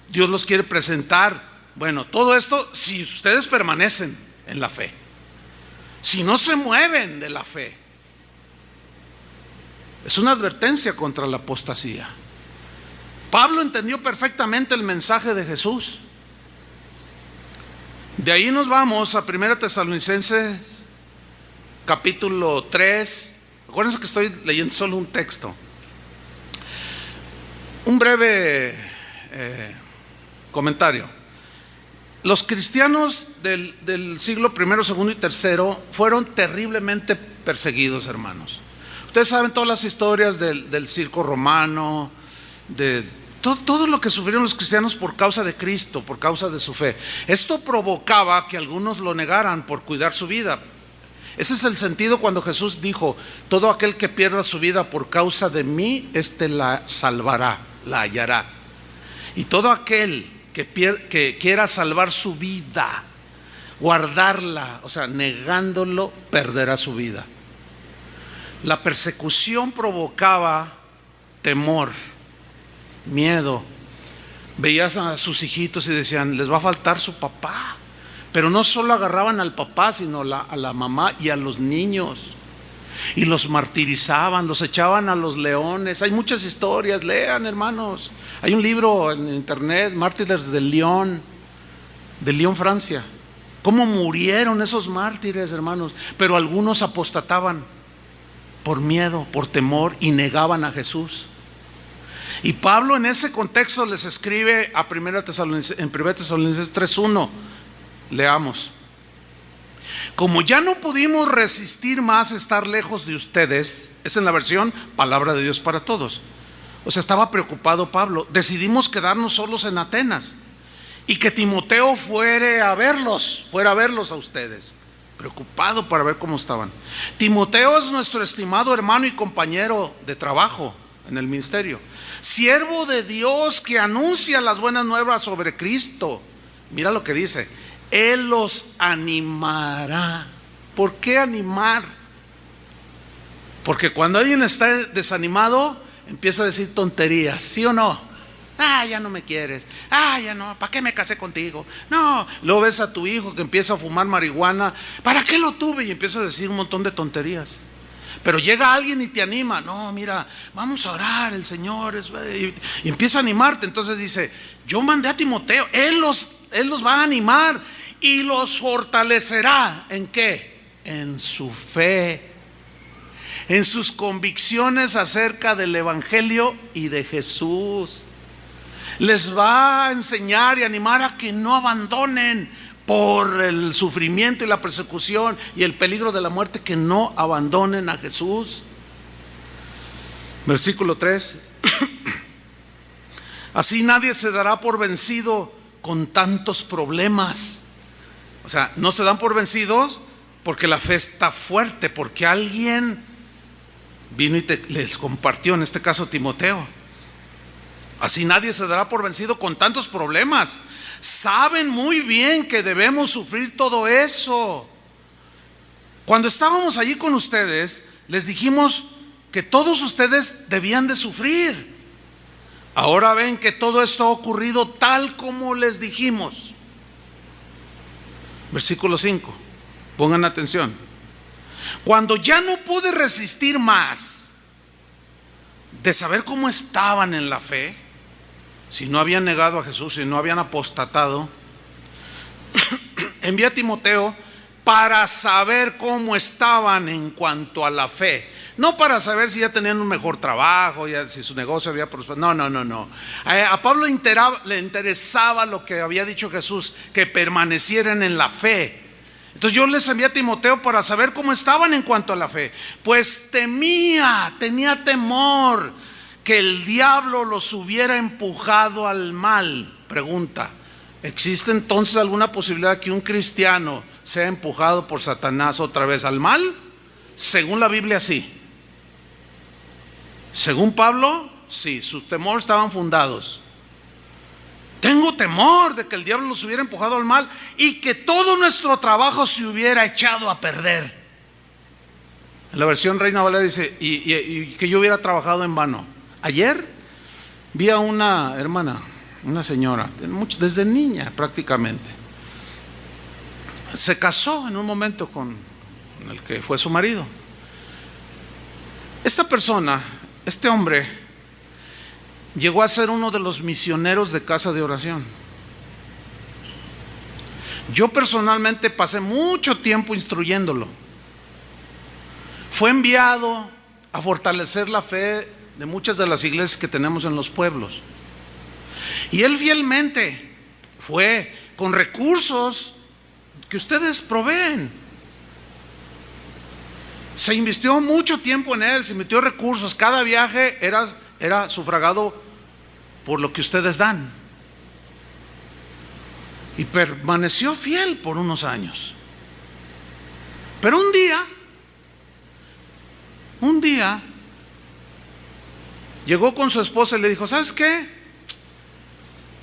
Dios los quiere presentar. Bueno, todo esto si ustedes permanecen en la fe. Si no se mueven de la fe. Es una advertencia contra la apostasía. Pablo entendió perfectamente el mensaje de Jesús. De ahí nos vamos a 1 Tesalonicenses capítulo 3. Acuérdense que estoy leyendo solo un texto. Un breve comentario. Los cristianos del siglo I, II y III fueron terriblemente perseguidos, hermanos. Ustedes saben todas las historias del circo romano, de todo lo que sufrieron los cristianos por causa de Cristo, por causa de su fe. Esto provocaba que algunos lo negaran por cuidar su vida. Ese es el sentido cuando Jesús dijo: todo aquel que pierda su vida por causa de mí, éste la salvará, la hallará. Y todo aquel que quiera salvar su vida, guardarla, o sea, negándolo, perderá su vida. La persecución provocaba temor, miedo. Veías a sus hijitos y decían: les va a faltar su papá. Pero no solo agarraban al papá, sino a la mamá y a los niños, y los martirizaban, los echaban a los leones. Hay muchas historias, lean, hermanos. Hay un libro en internet, Mártires de Lyon, Francia. Cómo murieron esos mártires, hermanos. Pero algunos apostataban por miedo, por temor, y negaban a Jesús. Y Pablo en ese contexto les escribe a 1 Tesalonicenses 3:1. Leamos: como ya no pudimos resistir más estar lejos de ustedes, es en la versión Palabra de Dios para Todos. O sea, estaba preocupado Pablo. Decidimos quedarnos solos en Atenas y que Timoteo fuera a verlos a ustedes. Preocupado para ver cómo estaban. Timoteo es nuestro estimado hermano y compañero de trabajo en el ministerio, siervo de Dios que anuncia las buenas nuevas sobre Cristo. Mira lo que dice: Él los animará. ¿Por qué animar? Porque cuando alguien está desanimado, empieza a decir tonterías, ¿sí o no? Ya no me quieres. Ya no, ¿para qué me casé contigo? No, luego ves a tu hijo que empieza a fumar marihuana. ¿Para qué lo tuve? Y empieza a decir un montón de tonterías. Pero llega alguien y te anima. No, mira, vamos a orar, el Señor y empieza a animarte. Entonces dice: yo mandé a Timoteo, Él los va a animar y los fortalecerá. ¿En qué? En su fe, en sus convicciones acerca del Evangelio y de Jesús. Les va a enseñar y animar a que no abandonen por el sufrimiento y la persecución y el peligro de la muerte, que no abandonen a Jesús. Versículo 3. Así nadie se dará por vencido con tantos problemas. O sea, no se dan por vencidos porque la fe está fuerte, porque alguien vino y les compartió, en este caso Timoteo. Así nadie se dará por vencido con tantos problemas. Saben muy bien que debemos sufrir todo eso. Cuando estábamos allí con ustedes, les dijimos que todos ustedes debían de sufrir. Ahora ven que todo esto ha ocurrido tal como les dijimos. Versículo 5. Pongan atención. Cuando ya no pude resistir más de saber cómo estaban en la fe, si no habían negado a Jesús, si no habían apostatado, envié a Timoteo para saber cómo estaban en cuanto a la fe. No para saber si ya tenían un mejor trabajo, ya si su negocio había prosperado. No. A Pablo le interesaba lo que había dicho Jesús, que permanecieran en la fe. Entonces yo les envié a Timoteo para saber cómo estaban en cuanto a la fe. Pues tenía temor que el diablo los hubiera empujado al mal. Pregunta: ¿existe entonces alguna posibilidad que un cristiano sea empujado por Satanás otra vez al mal? Según la Biblia, sí. Según Pablo, Sí, sus temores estaban fundados. Tengo temor de que el diablo los hubiera empujado al mal y que todo nuestro trabajo se hubiera echado a perder. En la versión Reina Valera dice, y que yo hubiera trabajado en vano. Ayer vi a una hermana, una señora, desde niña prácticamente. Se casó en un momento con el que fue su marido. Esta persona, este hombre, llegó a ser uno de los misioneros de casa de oración. Yo personalmente pasé mucho tiempo instruyéndolo. Fue enviado a fortalecer la fe de muchas de las iglesias que tenemos en los pueblos. Y él fielmente fue con recursos que ustedes proveen. Se invirtió mucho tiempo en él, se invirtió recursos. Cada viaje era sufragado por lo que ustedes dan. Y permaneció fiel por unos años. Pero un día llegó con su esposa y le dijo, ¿sabes qué?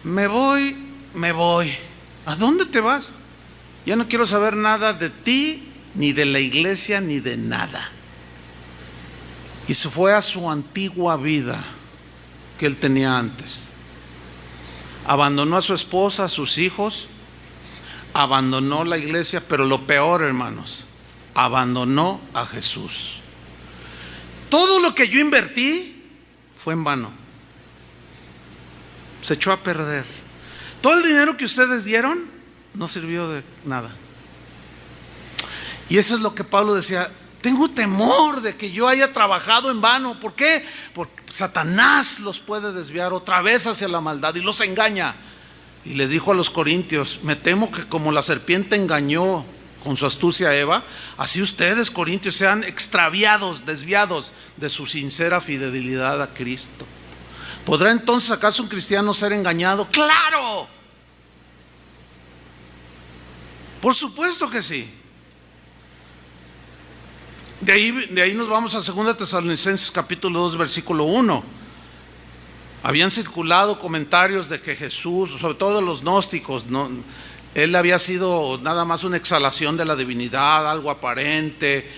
Me voy. ¿A dónde te vas? Ya no quiero saber nada de ti, ni de la iglesia, ni de nada. Y se fue a su antigua vida que él tenía antes. Abandonó a su esposa, a sus hijos, abandonó la iglesia, pero lo peor, hermanos, abandonó a Jesús. Todo lo que yo invertí fue en vano. Se echó a perder. Todo el dinero que ustedes dieron no sirvió de nada. Y eso es lo que Pablo decía. Tengo temor de que yo haya trabajado en vano. ¿Por qué? Porque Satanás los puede desviar otra vez hacia la maldad y los engaña. Y le dijo a los corintios, me temo que como la serpiente engañó con su astucia a Eva, así ustedes, corintios, sean extraviados, desviados de su sincera fidelidad a Cristo. ¿Podrá entonces acaso un cristiano ser engañado? ¡Claro! Por supuesto que sí. De ahí nos vamos a 2 Tesalonicenses capítulo 2 versículo 1. Habían circulado comentarios de que Jesús, sobre todo los gnósticos, él había sido nada más una exhalación de la divinidad, algo aparente.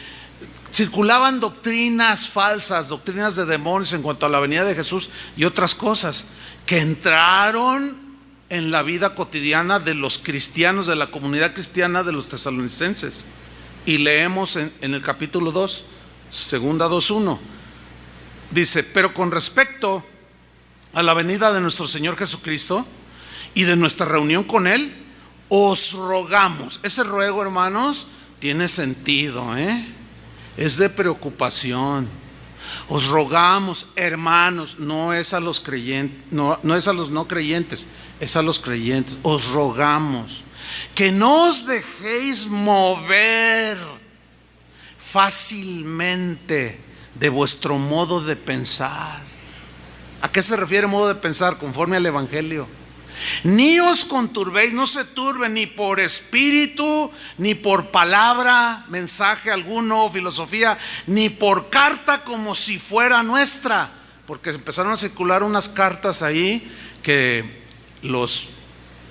Circulaban doctrinas falsas, doctrinas de demonios en cuanto a la venida de Jesús y otras cosas que entraron en la vida cotidiana de los cristianos, de la comunidad cristiana de los tesalonicenses. Y leemos en el capítulo 2, segunda 2:1, dice, pero con respecto a la venida de nuestro Señor Jesucristo y de nuestra reunión con Él, os rogamos. Ese ruego, hermanos, tiene sentido, es de preocupación. Os rogamos, hermanos, no es a los creyentes, no es a los no creyentes, es a los creyentes. Os rogamos que no os dejéis mover fácilmente de vuestro modo de pensar. ¿A qué se refiere modo de pensar? Conforme al Evangelio. Ni os conturbéis, no se turben ni por espíritu, ni por palabra, mensaje alguno, filosofía, ni por carta como si fuera nuestra. Porque empezaron a circular unas cartas ahí que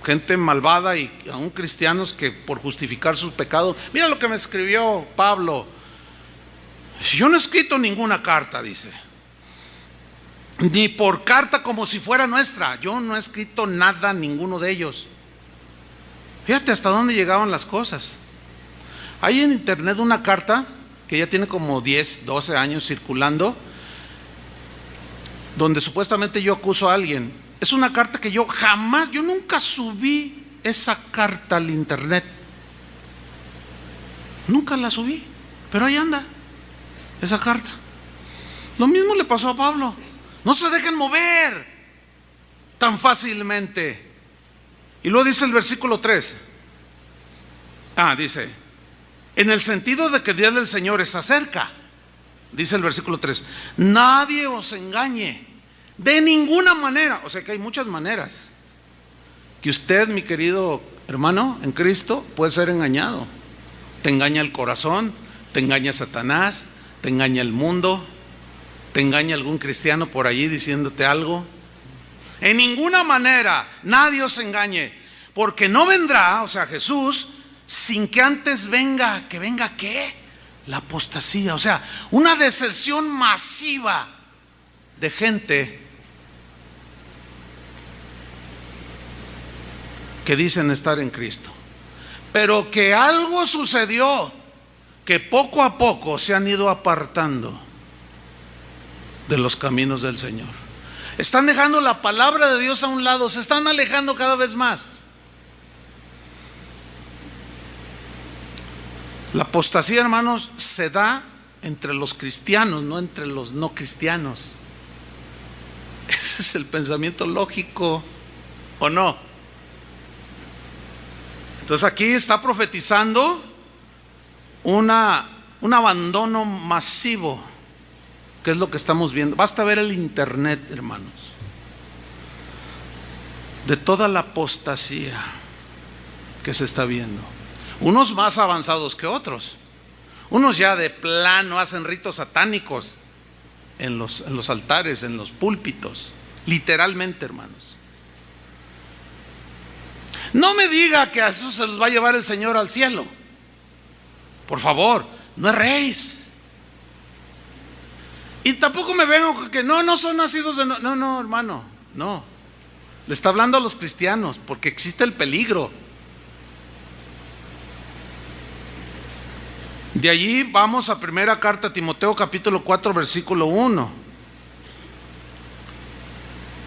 gente malvada y aún cristianos que por justificar sus pecados, mira lo que me escribió Pablo. Yo no he escrito ninguna carta, dice, ni por carta como si fuera nuestra. Yo no he escrito nada, ninguno de ellos. Fíjate hasta dónde llegaban las cosas. Hay en internet una carta que ya tiene como 10, 12 años circulando, donde supuestamente yo acuso a alguien. Es una carta que yo nunca subí esa carta al internet. Nunca la subí, pero ahí anda esa carta. Lo mismo le pasó a Pablo. No se dejen mover tan fácilmente. Y luego dice el versículo 3. Dice, en el sentido de que el día del Señor está cerca. Dice el versículo 3, nadie os engañe de ninguna manera. O sea que hay muchas maneras que usted, mi querido hermano en Cristo, puede ser engañado. Te engaña el corazón, te engaña Satanás, te engaña el mundo, ¿Te engaña algún cristiano por allí diciéndote algo? En ninguna manera, nadie os engañe, porque no vendrá, o sea, Jesús, sin que antes venga, ¿que venga qué? La apostasía, o sea, una deserción masiva de gente que dicen estar en Cristo, pero que algo sucedió, que poco a poco se han ido apartando de los caminos del Señor. Están dejando la palabra de Dios a un lado, se están alejando cada vez más. La apostasía, hermanos, se da entre los cristianos, no entre los no cristianos. Ese es el pensamiento lógico, ¿o no? Entonces aquí está profetizando un abandono masivo, que es lo que estamos viendo. Basta ver el internet, hermanos, de toda la apostasía que se está viendo. Unos más avanzados que otros. Unos ya de plano hacen ritos satánicos en los altares, en los púlpitos, literalmente, hermanos. No me diga que a eso se los va a llevar el Señor al cielo. Por favor, no erréis. Y tampoco me vengo que no son nacidos de... No, hermano, no. Le está hablando a los cristianos, porque existe el peligro. De allí vamos a primera carta a Timoteo, capítulo 4, versículo 1,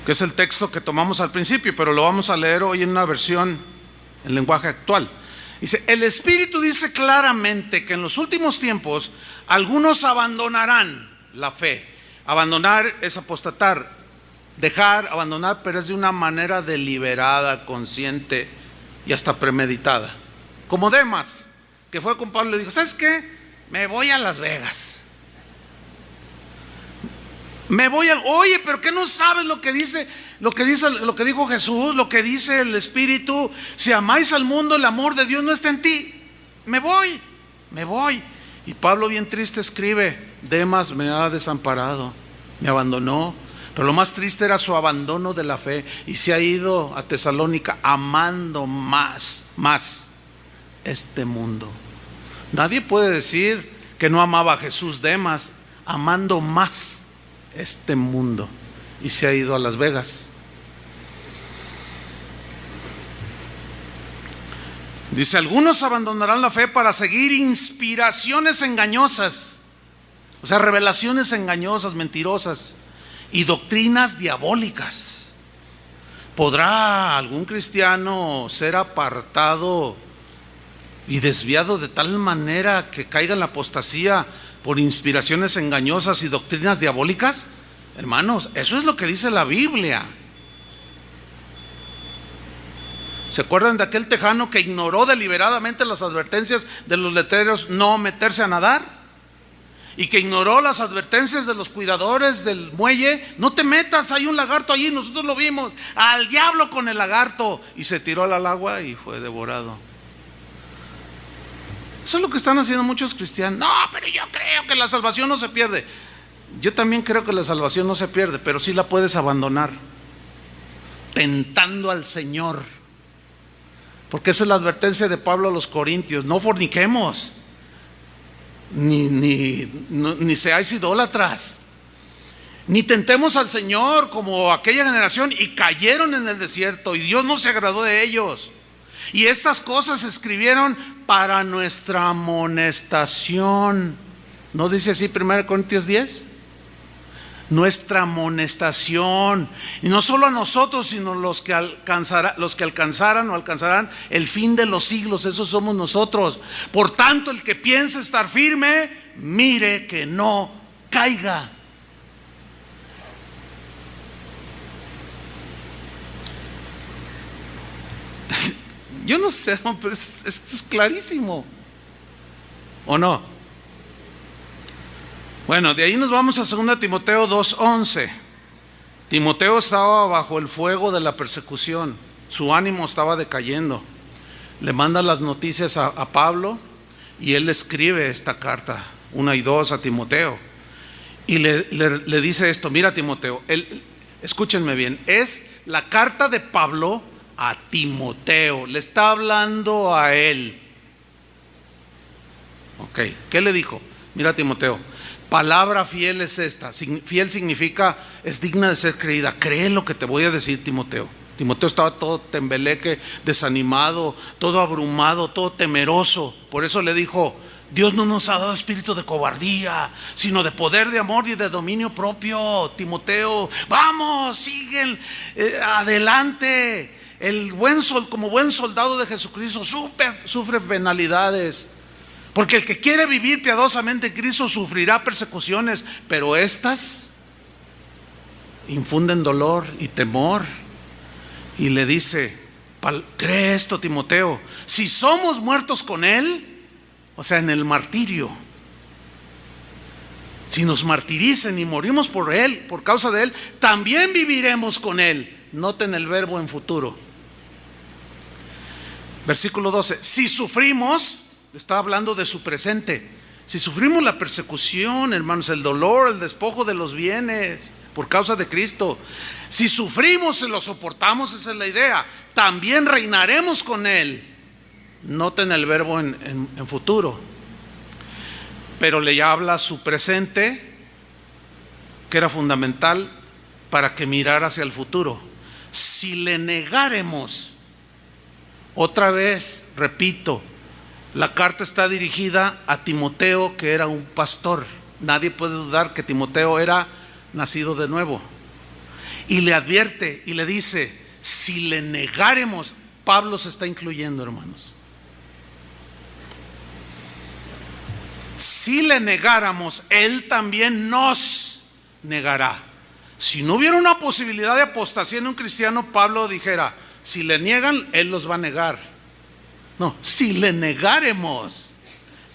que es el texto que tomamos al principio, pero lo vamos a leer hoy en una versión en lenguaje actual. Dice: el Espíritu dice claramente que en los últimos tiempos algunos abandonarán la fe. Abandonar es apostatar, dejar, abandonar, pero es de una manera deliberada, consciente y hasta premeditada. Como Demas, que fue con Pablo y le dijo: ¿sabes qué? Me voy a Las Vegas. Oye, pero ¿qué no sabes lo que dijo Jesús, lo que dice el Espíritu? Si amáis al mundo, el amor de Dios no está en ti. Me voy. Y Pablo, bien triste, escribe: Demas me ha desamparado, me abandonó. Pero lo más triste era su abandono de la fe, y se ha ido a Tesalónica amando más este mundo. Nadie puede decir que no amaba a Jesús, Demas, amando más este mundo, y se ha ido a Las Vegas. Dice: algunos abandonarán la fe para seguir inspiraciones engañosas, o sea, revelaciones engañosas, mentirosas, y doctrinas diabólicas. ¿Podrá algún cristiano ser apartado y desviado de tal manera que caiga en la apostasía por inspiraciones engañosas y doctrinas diabólicas? Hermanos, eso es lo que dice la Biblia. ¿Se acuerdan de aquel tejano que ignoró deliberadamente las advertencias de los letreros no meterse a nadar? Y que ignoró las advertencias de los cuidadores del muelle: no te metas, hay un lagarto allí, nosotros lo vimos, al diablo con el lagarto, y se tiró al agua y fue devorado. Eso es lo que están haciendo muchos cristianos. No, pero yo creo que la salvación no se pierde. Yo también creo que la salvación no se pierde, pero sí la puedes abandonar tentando al Señor. Porque esa es la advertencia de Pablo a los Corintios: no forniquemos, ni seáis idólatras, ni tentemos al Señor como aquella generación, y cayeron en el desierto, y Dios no se agradó de ellos. Y estas cosas se escribieron para nuestra amonestación. ¿No dice así 1 Corintios 10? Nuestra amonestación. Y no solo a nosotros, sino los que alcanzarán el fin de los siglos. Esos somos nosotros. Por tanto, el que piense estar firme, mire que no caiga. Yo no sé, pero esto es clarísimo, ¿o no? Bueno, de ahí nos vamos a 2 Timoteo 2:11. Timoteo estaba bajo el fuego de la persecución, su ánimo estaba decayendo. Le manda las noticias a Pablo, y él escribe esta carta 1 y 2 a Timoteo. Y le dice esto: mira, Timoteo, escúchenme bien, es la carta de Pablo a Timoteo, le está hablando a él. Ok, ¿qué le dijo? Mira, Timoteo, palabra fiel es esta. Fiel significa es digna de ser creída. Cree lo que te voy a decir, Timoteo. Timoteo estaba todo tembeleque, desanimado, todo abrumado, todo temeroso. Por eso le dijo: Dios no nos ha dado espíritu de cobardía, sino de poder, de amor y de dominio propio. Timoteo, vamos, siguen adelante. Como buen soldado de Jesucristo sufre penalidades. Porque el que quiere vivir piadosamente en Cristo sufrirá persecuciones, pero estas infunden dolor y temor. Y le dice: cree esto, Timoteo, si somos muertos con Él, o sea, en el martirio, si nos martiricen y morimos por Él, por causa de Él, también viviremos con Él. Noten el verbo en futuro. Versículo 12, si sufrimos, está hablando de su presente, si sufrimos la persecución, hermanos, el dolor, el despojo de los bienes por causa de Cristo, si sufrimos y lo soportamos, esa es la idea, también reinaremos con Él. Noten el verbo en futuro. Pero le habla su presente, que era fundamental para que mirara hacia el futuro. Si le negáremos, otra vez, repito, la carta está dirigida a Timoteo, que era un pastor. Nadie puede dudar que Timoteo era nacido de nuevo. Y le advierte y le dice: si le negáremos, Pablo se está incluyendo, hermanos. Si le negáramos, Él también nos negará. Si no hubiera una posibilidad de apostasía en un cristiano, Pablo dijera: si le niegan, Él los va a negar. No, si le negáremos,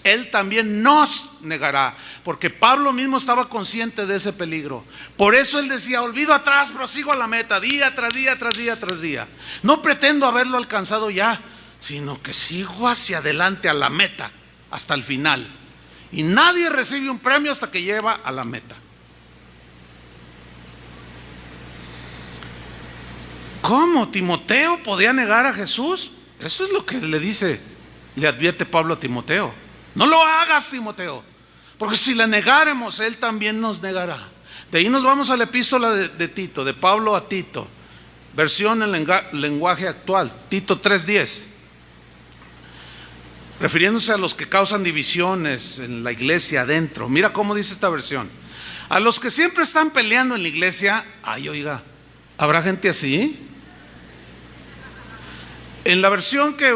Él también nos negará. Porque Pablo mismo estaba consciente de ese peligro. Por eso él decía: olvido atrás, prosigo a la meta, día tras día, tras día, tras día. No pretendo haberlo alcanzado ya, sino que sigo hacia adelante a la meta, hasta el final. Y nadie recibe un premio hasta que lleva a la meta. ¿Cómo Timoteo podía negar a Jesús? Eso es lo que le advierte Pablo a Timoteo. No lo hagas, Timoteo, porque si le negáremos, Él también nos negará. De ahí nos vamos a la epístola de Tito, de Pablo a Tito, versión en lenguaje actual, Tito 3:10. Refiriéndose a los que causan divisiones en la iglesia adentro. Mira cómo dice esta versión: a los que siempre están peleando en la iglesia. Ay, oiga, ¿habrá gente así? En la versión que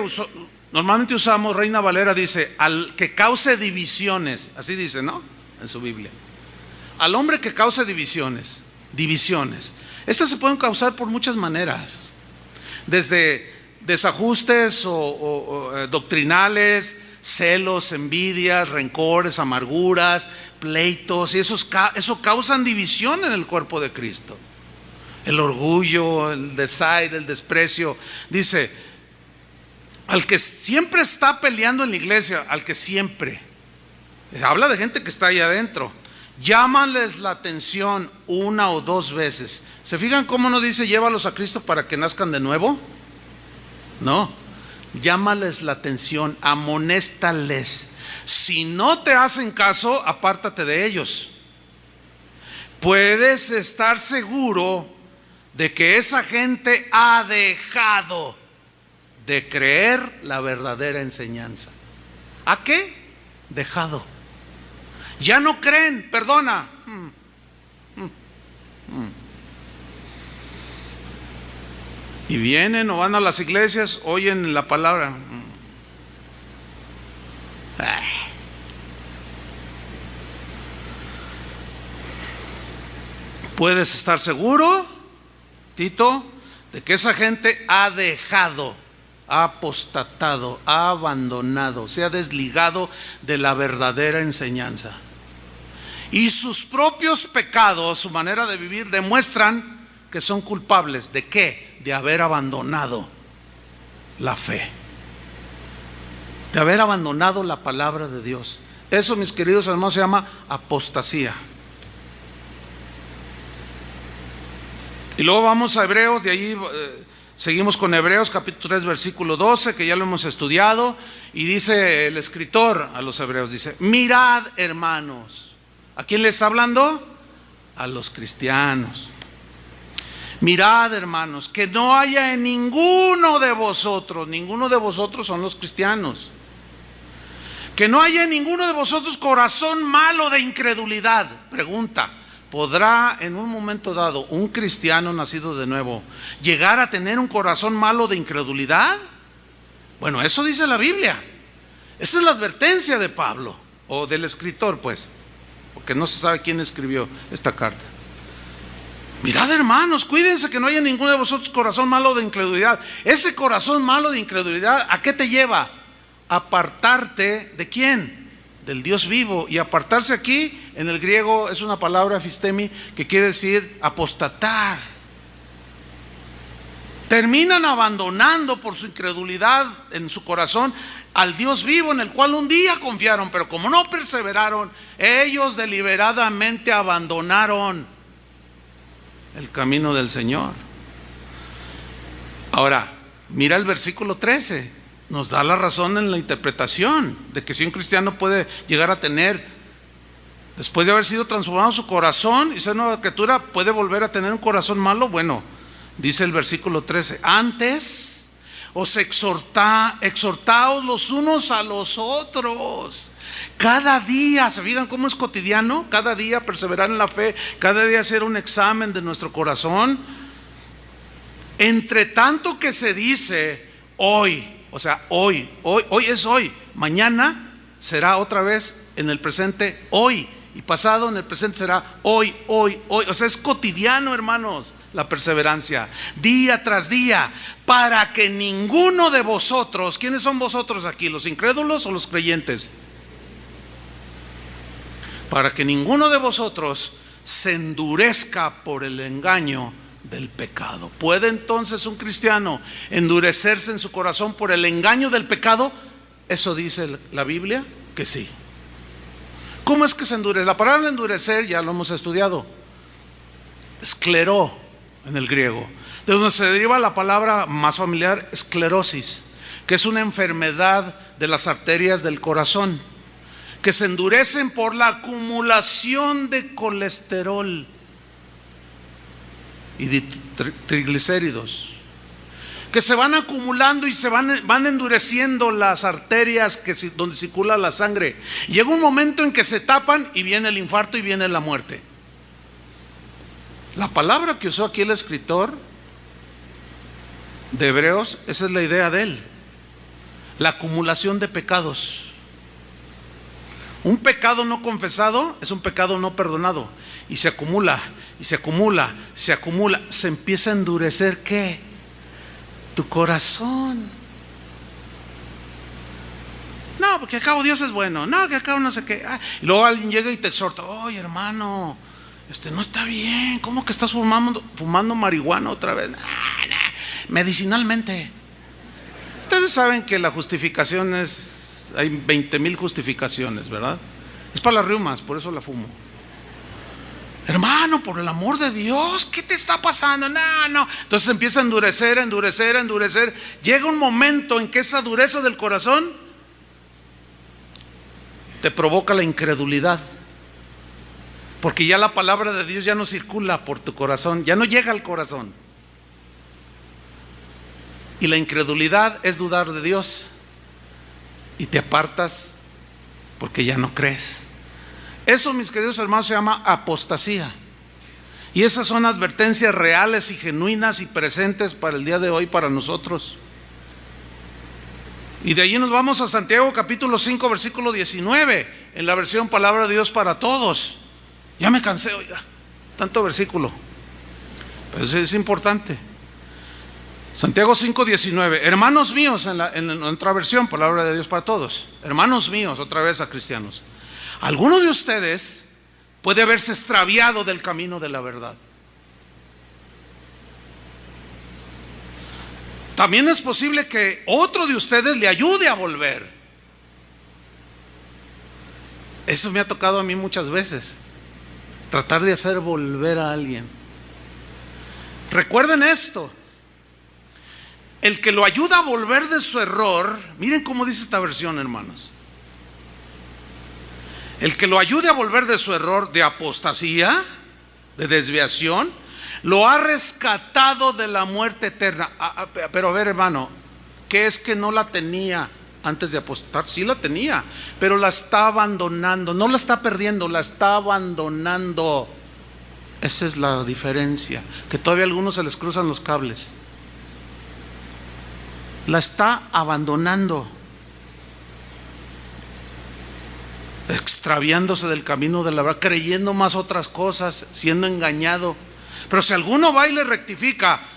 normalmente usamos, Reina Valera, dice: al que cause divisiones. Así dice, ¿no? En su Biblia. Al hombre que cause divisiones. Estas se pueden causar por muchas maneras. Desde desajustes o doctrinales, celos, envidias, rencores, amarguras, pleitos, y eso causan división en el cuerpo de Cristo. El orgullo, el desaire, el desprecio. Dice: al que siempre está peleando en la iglesia, al que siempre, habla de gente que está ahí adentro, llámales la atención una o dos veces. ¿Se fijan cómo no dice llévalos a Cristo para que nazcan de nuevo? No, llámales la atención, amonéstales. Si no te hacen caso, apártate de ellos. Puedes estar seguro de que esa gente ha dejado de creer la verdadera enseñanza. ¿A qué? Dejado. Ya no creen, perdona. Y vienen o van a las iglesias, oyen la palabra. Puedes estar seguro, Tito, de que esa gente ha dejado, ha apostatado, ha abandonado, se ha desligado de la verdadera enseñanza. Y sus propios pecados, su manera de vivir, demuestran que son culpables. ¿De qué? De haber abandonado la fe, de haber abandonado la palabra de Dios. Eso, mis queridos hermanos, se llama apostasía. Y luego vamos a Hebreos, de ahí seguimos con Hebreos capítulo 3 versículo 12, que ya lo hemos estudiado, y dice el escritor a los hebreos, dice: mirad, hermanos. ¿A quién le está hablando? A los cristianos. Mirad, hermanos, que no haya en ninguno de vosotros son los cristianos, que no haya en ninguno de vosotros corazón malo de incredulidad. Pregunta: ¿podrá en un momento dado un cristiano nacido de nuevo llegar a tener un corazón malo de incredulidad? Bueno, eso dice la Biblia. Esa es la advertencia de Pablo, o del escritor, pues, porque no se sabe quién escribió esta carta. Mirad, hermanos, cuídense que no haya ninguno de vosotros corazón malo de incredulidad. Ese corazón malo de incredulidad, ¿a qué te lleva? Apartarte ¿de quién? Del Dios vivo. Y apartarse aquí en el griego es una palabra fistemi que quiere decir apostatar. Terminan abandonando por su incredulidad en su corazón al Dios vivo en el cual un día confiaron, pero como no perseveraron, ellos deliberadamente abandonaron el camino del Señor. Ahora, mira el versículo 13, nos da la razón en la interpretación de que si un cristiano puede llegar a tener, después de haber sido transformado su corazón y ser nueva criatura, puede volver a tener un corazón malo. Bueno, dice el versículo 13: antes os exhortaos los unos a los otros. Cada día, ¿se fijan cómo es cotidiano? Cada día perseverar en la fe, cada día hacer un examen de nuestro corazón. Entre tanto que se dice hoy, o sea, hoy es hoy, mañana será otra vez en el presente hoy, y pasado en el presente será hoy. O sea, es cotidiano, hermanos, la perseverancia, día tras día, para que ninguno de vosotros, ¿quiénes son vosotros aquí? ¿Los incrédulos o los creyentes? Para que ninguno de vosotros se endurezca por el engaño del pecado. ¿Puede entonces un cristiano endurecerse en su corazón por el engaño del pecado? Eso dice la Biblia que sí. ¿Cómo es que se endurece? La palabra endurecer ya lo hemos estudiado. Escleró en el griego, de donde se deriva la palabra más familiar, esclerosis, que es una enfermedad de las arterias del corazón, que se endurecen por la acumulación de colesterol y de triglicéridos, que se van acumulando y se van endureciendo las arterias donde circula la sangre. Llega un momento en que se tapan y viene el infarto y viene la muerte. La palabra que usó aquí el escritor de Hebreos, esa es la idea de él: la acumulación de pecados. Un pecado no confesado es un pecado no perdonado, y se acumula, y se acumula, se acumula. Se empieza a endurecer, ¿qué? Tu corazón. No, porque al cabo Dios es bueno. No, que al cabo no sé qué. Y luego alguien llega y te exhorta: oye, hermano, no está bien. ¿Cómo que estás fumando marihuana otra vez? Medicinalmente. Ustedes saben que la justificación hay 20,000 justificaciones, ¿verdad? Es para las riumas, por eso la fumo. Hermano, por el amor de Dios, ¿qué te está pasando? No. Entonces empieza a endurecer. Llega un momento en que esa dureza del corazón te provoca la incredulidad, porque ya la palabra de Dios ya no circula por tu corazón, ya no llega al corazón. Y la incredulidad es dudar de Dios, y te apartas porque ya no crees. Eso, mis queridos hermanos, se llama apostasía. Y esas son advertencias reales y genuinas y presentes para el día de hoy, para nosotros. Y de allí nos vamos a Santiago capítulo 5 versículo 19, en la versión Palabra de Dios para Todos. Ya me cansé, oiga, tanto versículo, pero es importante. Santiago 5:19, hermanos míos, en otra versión, Palabra de Dios para Todos, hermanos míos, otra vez a cristianos, alguno de ustedes puede haberse extraviado del camino de la verdad. También es posible que otro de ustedes le ayude a volver. Eso me ha tocado a mí muchas veces, tratar de hacer volver a alguien. Recuerden esto: el que lo ayuda a volver de su error, miren cómo dice esta versión, hermanos. El que lo ayude a volver de su error de apostasía, de desviación, lo ha rescatado de la muerte eterna. Pero a ver, hermano, ¿qué es que no la tenía antes de apostar? Sí la tenía, pero la está abandonando. No la está perdiendo, la está abandonando. Esa es la diferencia, que todavía a algunos se les cruzan los cables. La está abandonando, extraviándose del camino de la verdad, creyendo más otras cosas, siendo engañado. Pero si alguno va y le rectifica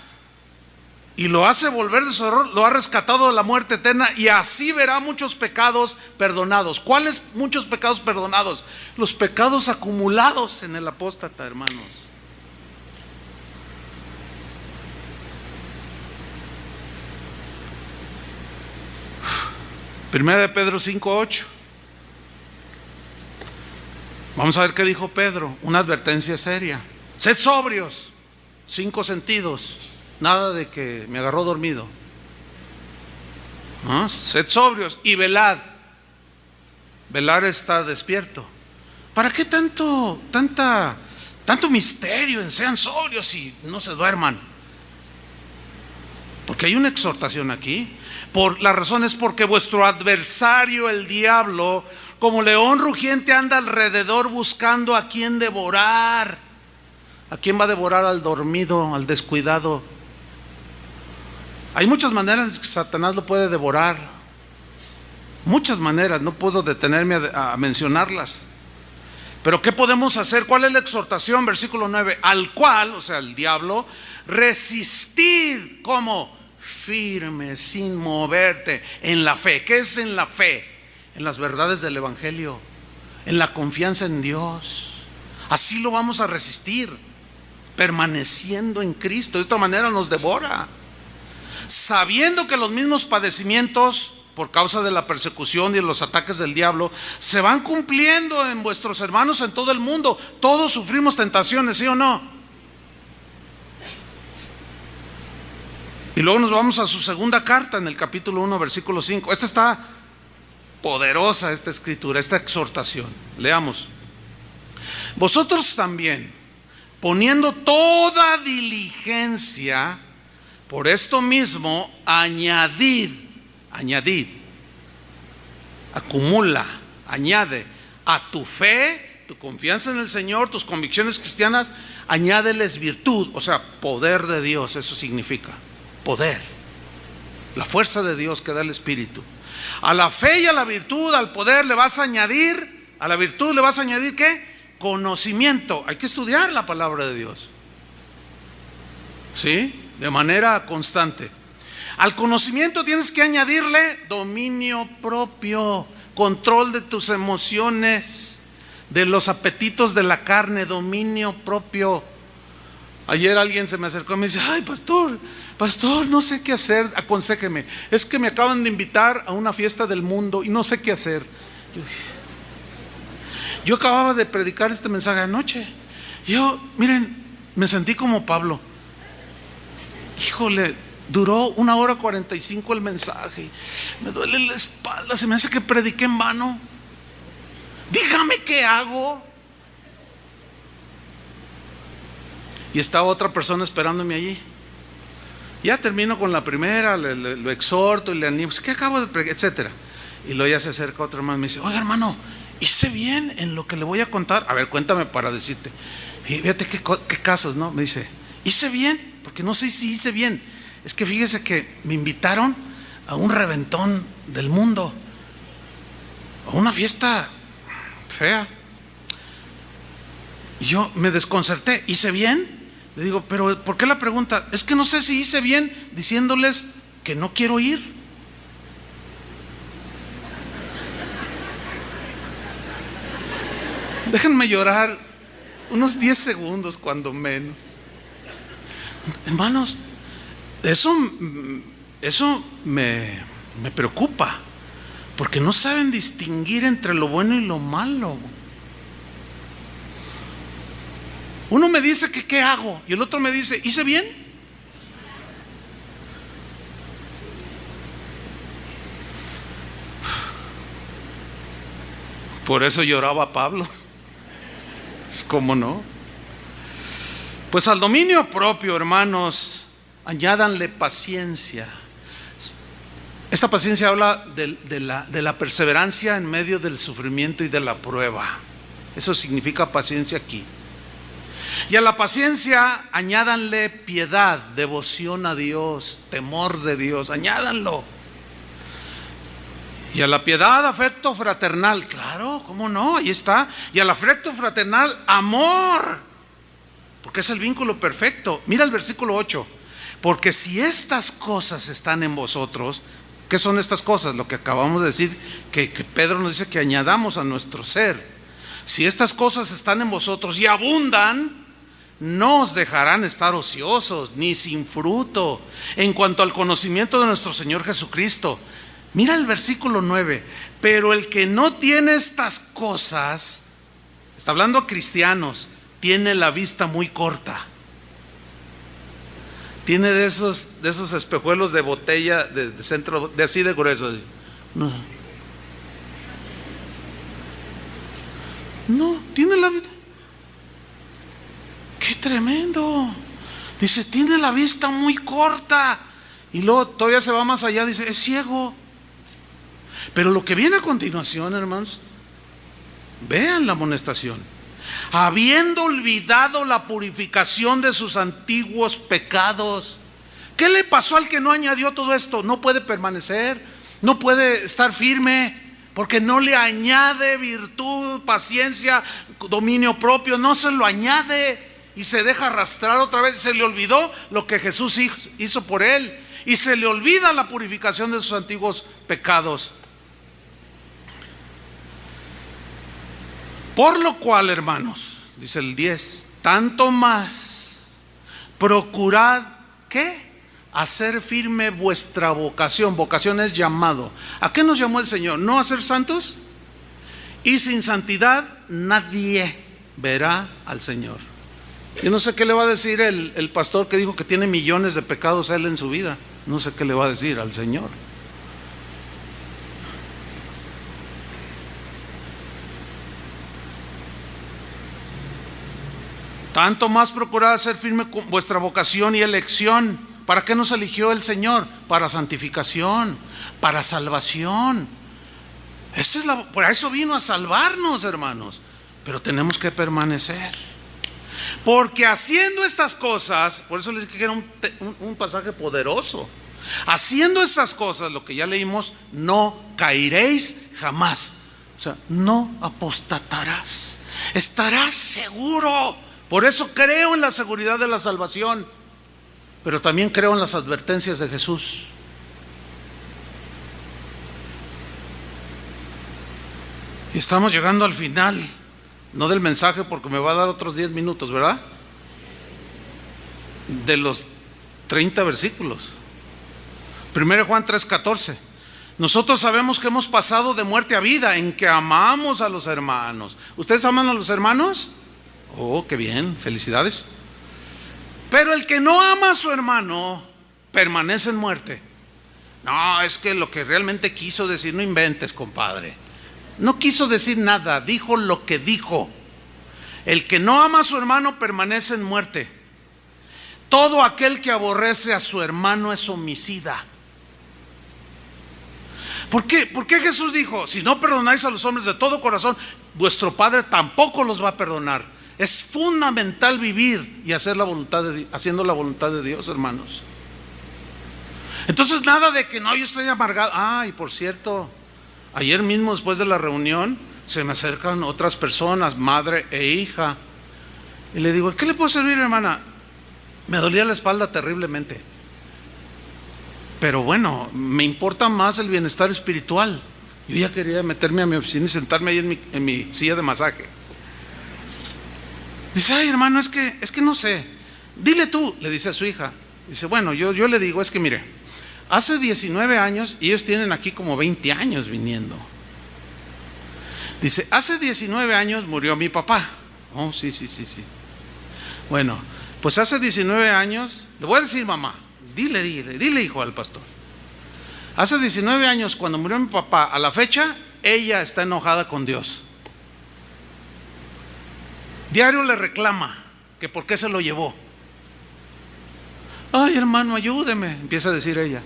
y lo hace volver de su error, lo ha rescatado de la muerte eterna, y así verá muchos pecados perdonados. ¿Cuáles muchos pecados perdonados? Los pecados acumulados en el apóstata, hermanos. Primera de Pedro 5:8. Vamos a ver qué dijo Pedro, una advertencia seria. Sed sobrios, 5 sentidos, nada de que me agarró dormido. ¿No? Sed sobrios y velad. Velar está despierto. ¿Para qué tanto misterio en sean sobrios y no se duerman? Porque hay una exhortación aquí. La razón es porque vuestro adversario, el diablo, como león rugiente, anda alrededor buscando a quien devorar. ¿A quién va a devorar? Al dormido, al descuidado. Hay muchas maneras que Satanás lo puede devorar. Muchas maneras, no puedo detenerme a mencionarlas. Pero ¿qué podemos hacer? ¿Cuál es la exhortación? Versículo 9. Al cual, o sea, el diablo, resistid. ¿Cómo? Firme, sin moverte, en la fe. ¿Qué es en la fe? En las verdades del Evangelio, en la confianza en Dios. Así lo vamos a resistir, permaneciendo en Cristo. De otra manera nos devora, sabiendo que los mismos padecimientos por causa de la persecución y de los ataques del diablo se van cumpliendo en vuestros hermanos en todo el mundo. Todos sufrimos tentaciones, ¿sí o no? Y luego nos vamos a su segunda carta en el capítulo 1, versículo 5. Esta está poderosa, esta escritura, esta exhortación. Leamos. Vosotros también, poniendo toda diligencia, por esto mismo, añadid, acumula, añade a tu fe, tu confianza en el Señor, tus convicciones cristianas, añádeles virtud, o sea, poder de Dios. Eso significa poder, la fuerza de Dios que da el Espíritu. A la fe y a la virtud, al poder le vas a añadir, a la virtud le vas a añadir ¿qué? Conocimiento. Hay que estudiar la palabra de Dios, ¿sí? De manera constante. Al conocimiento tienes que añadirle dominio propio, control de tus emociones, de los apetitos de la carne, dominio propio. Ayer alguien se me acercó y me dice: ay, pastor, no sé qué hacer, aconséjeme. Es que me acaban de invitar a una fiesta del mundo y no sé qué hacer. Yo acababa de predicar este mensaje anoche. Miren, me sentí como Pablo. Híjole, duró 1:45 el mensaje. Me duele la espalda, se me hace que prediqué en vano. Dígame qué hago. Y estaba otra persona esperándome allí. Ya termino con la primera, lo exhorto y le animo. ¿Qué acabo de predicar? Etcétera. Y luego ya se acerca otro hermano y me dice: oiga, hermano, ¿hice bien en lo que le voy a contar? A ver, cuéntame para decirte. Y fíjate qué casos, ¿no? Me dice: ¿hice bien? Porque no sé si hice bien. Es que fíjese que me invitaron a un reventón del mundo, a una fiesta fea. Y yo me desconcerté. ¿Hice bien? Le digo: pero ¿por qué la pregunta? Es que no sé si hice bien diciéndoles que no quiero ir. Déjenme llorar unos 10 segundos cuando menos. Hermanos, eso me preocupa, porque no saben distinguir entre lo bueno y lo malo. Uno me dice que qué hago y el otro me dice: ¿hice bien? Por eso lloraba Pablo. ¿Cómo no? Pues al dominio propio, hermanos, añádanle paciencia. Esta paciencia habla de la perseverancia en medio del sufrimiento y de la prueba. Eso significa paciencia aquí. Y a la paciencia añádanle piedad, devoción a Dios, temor de Dios, añádanlo. Y a la piedad, afecto fraternal, claro, ¿cómo no? Ahí está. Y al afecto fraternal, amor, porque es el vínculo perfecto. Mira el versículo 8. Porque si estas cosas están en vosotros, ¿qué son estas cosas? Lo que acabamos de decir, que Pedro nos dice que añadamos a nuestro ser. Si estas cosas están en vosotros y abundan, no os dejarán estar ociosos ni sin fruto en cuanto al conocimiento de nuestro Señor Jesucristo. Mira el versículo 9. Pero el que no tiene estas cosas, está hablando a cristianos, tiene la vista muy corta. Tiene de esos espejuelos de botella de centro, de así de grueso. No, tiene la vista. ¡Qué tremendo! Dice, tiene la vista muy corta. Y luego todavía se va más allá, dice, es ciego. Pero lo que viene a continuación, hermanos, vean la amonestación. Habiendo olvidado la purificación de sus antiguos pecados. ¿Qué le pasó al que no añadió todo esto? No puede permanecer, no puede estar firme, porque no le añade virtud, paciencia, dominio propio, no se lo añade y se deja arrastrar otra vez. Se le olvidó lo que Jesús hizo por él y se le olvida la purificación de sus antiguos pecados. Por lo cual, hermanos, dice el 10, tanto más, procurad, ¿qué? Hacer firme vuestra vocación. Vocación es llamado. ¿A qué nos llamó el Señor? ¿No a ser santos? Y sin santidad nadie verá al Señor. Yo no sé qué le va a decir el pastor que dijo que tiene millones de pecados él en su vida. No sé qué le va a decir al Señor. Tanto más procurad hacer firme con vuestra vocación y elección. ¿Para qué nos eligió el Señor? Para santificación, para salvación. Por eso vino a salvarnos, hermanos. Pero tenemos que permanecer. Porque haciendo estas cosas, por eso les dije que era un pasaje poderoso. Haciendo estas cosas, lo que ya leímos, no caeréis jamás. O sea, no apostatarás. Estarás seguro. Por eso creo en la seguridad de la salvación, pero también creo en las advertencias de Jesús. Y estamos llegando al final, no del mensaje porque me va a dar otros 10 minutos, ¿verdad? De los 30 versículos. 1 Juan 3:14. Nosotros sabemos que hemos pasado de muerte a vida en que amamos a los hermanos. ¿Ustedes aman a los hermanos? Oh, qué bien, felicidades. Pero el que no ama a su hermano permanece en muerte. No, es que lo que realmente quiso decir, no inventes, compadre. No quiso decir nada, dijo lo que dijo. El que no ama a su hermano permanece en muerte. Todo aquel que aborrece a su hermano es homicida. ¿Por qué? ¿Por qué Jesús dijo, si no perdonáis a los hombres de todo corazón, vuestro Padre tampoco los va a perdonar? Es fundamental vivir y hacer haciendo la voluntad de Dios, hermanos. Entonces nada de que no, yo estoy amargado. Y por cierto, ayer mismo después de la reunión se me acercan otras personas, madre e hija, y le digo, ¿qué le puedo servir, hermana? Me dolía la espalda terriblemente, pero bueno, me importa más el bienestar espiritual. Yo ya quería meterme a mi oficina y sentarme ahí en mi silla de masaje. Dice, ay, hermano, es que no sé. Dile tú, le dice a su hija. Dice, bueno, yo le digo, es que mire, hace 19 años, y ellos tienen aquí como 20 años viniendo. Dice, hace 19 años murió mi papá. Oh, sí. Bueno, pues hace 19 años, le voy a decir mamá, dile hijo al pastor. Hace 19 años cuando murió mi papá, a la fecha, ella está enojada con Dios. Diario le reclama que por qué se lo llevó. Ay, hermano, ayúdeme, empieza a decir ella.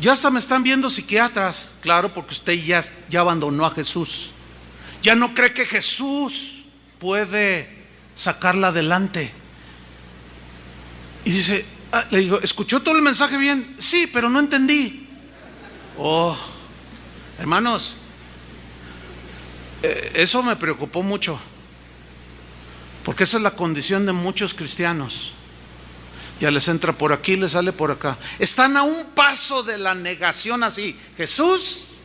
Ya hasta me están viendo psiquiatras. Claro, porque usted ya abandonó a Jesús. Ya no cree que Jesús puede sacarla adelante. Y dice, le digo, ¿escuchó todo el mensaje bien? Sí, pero no entendí. Oh, hermanos, eso me preocupó mucho, porque esa es la condición de muchos cristianos. Ya les entra por aquí, les sale por acá. Están a un paso de la negación así. Jesús,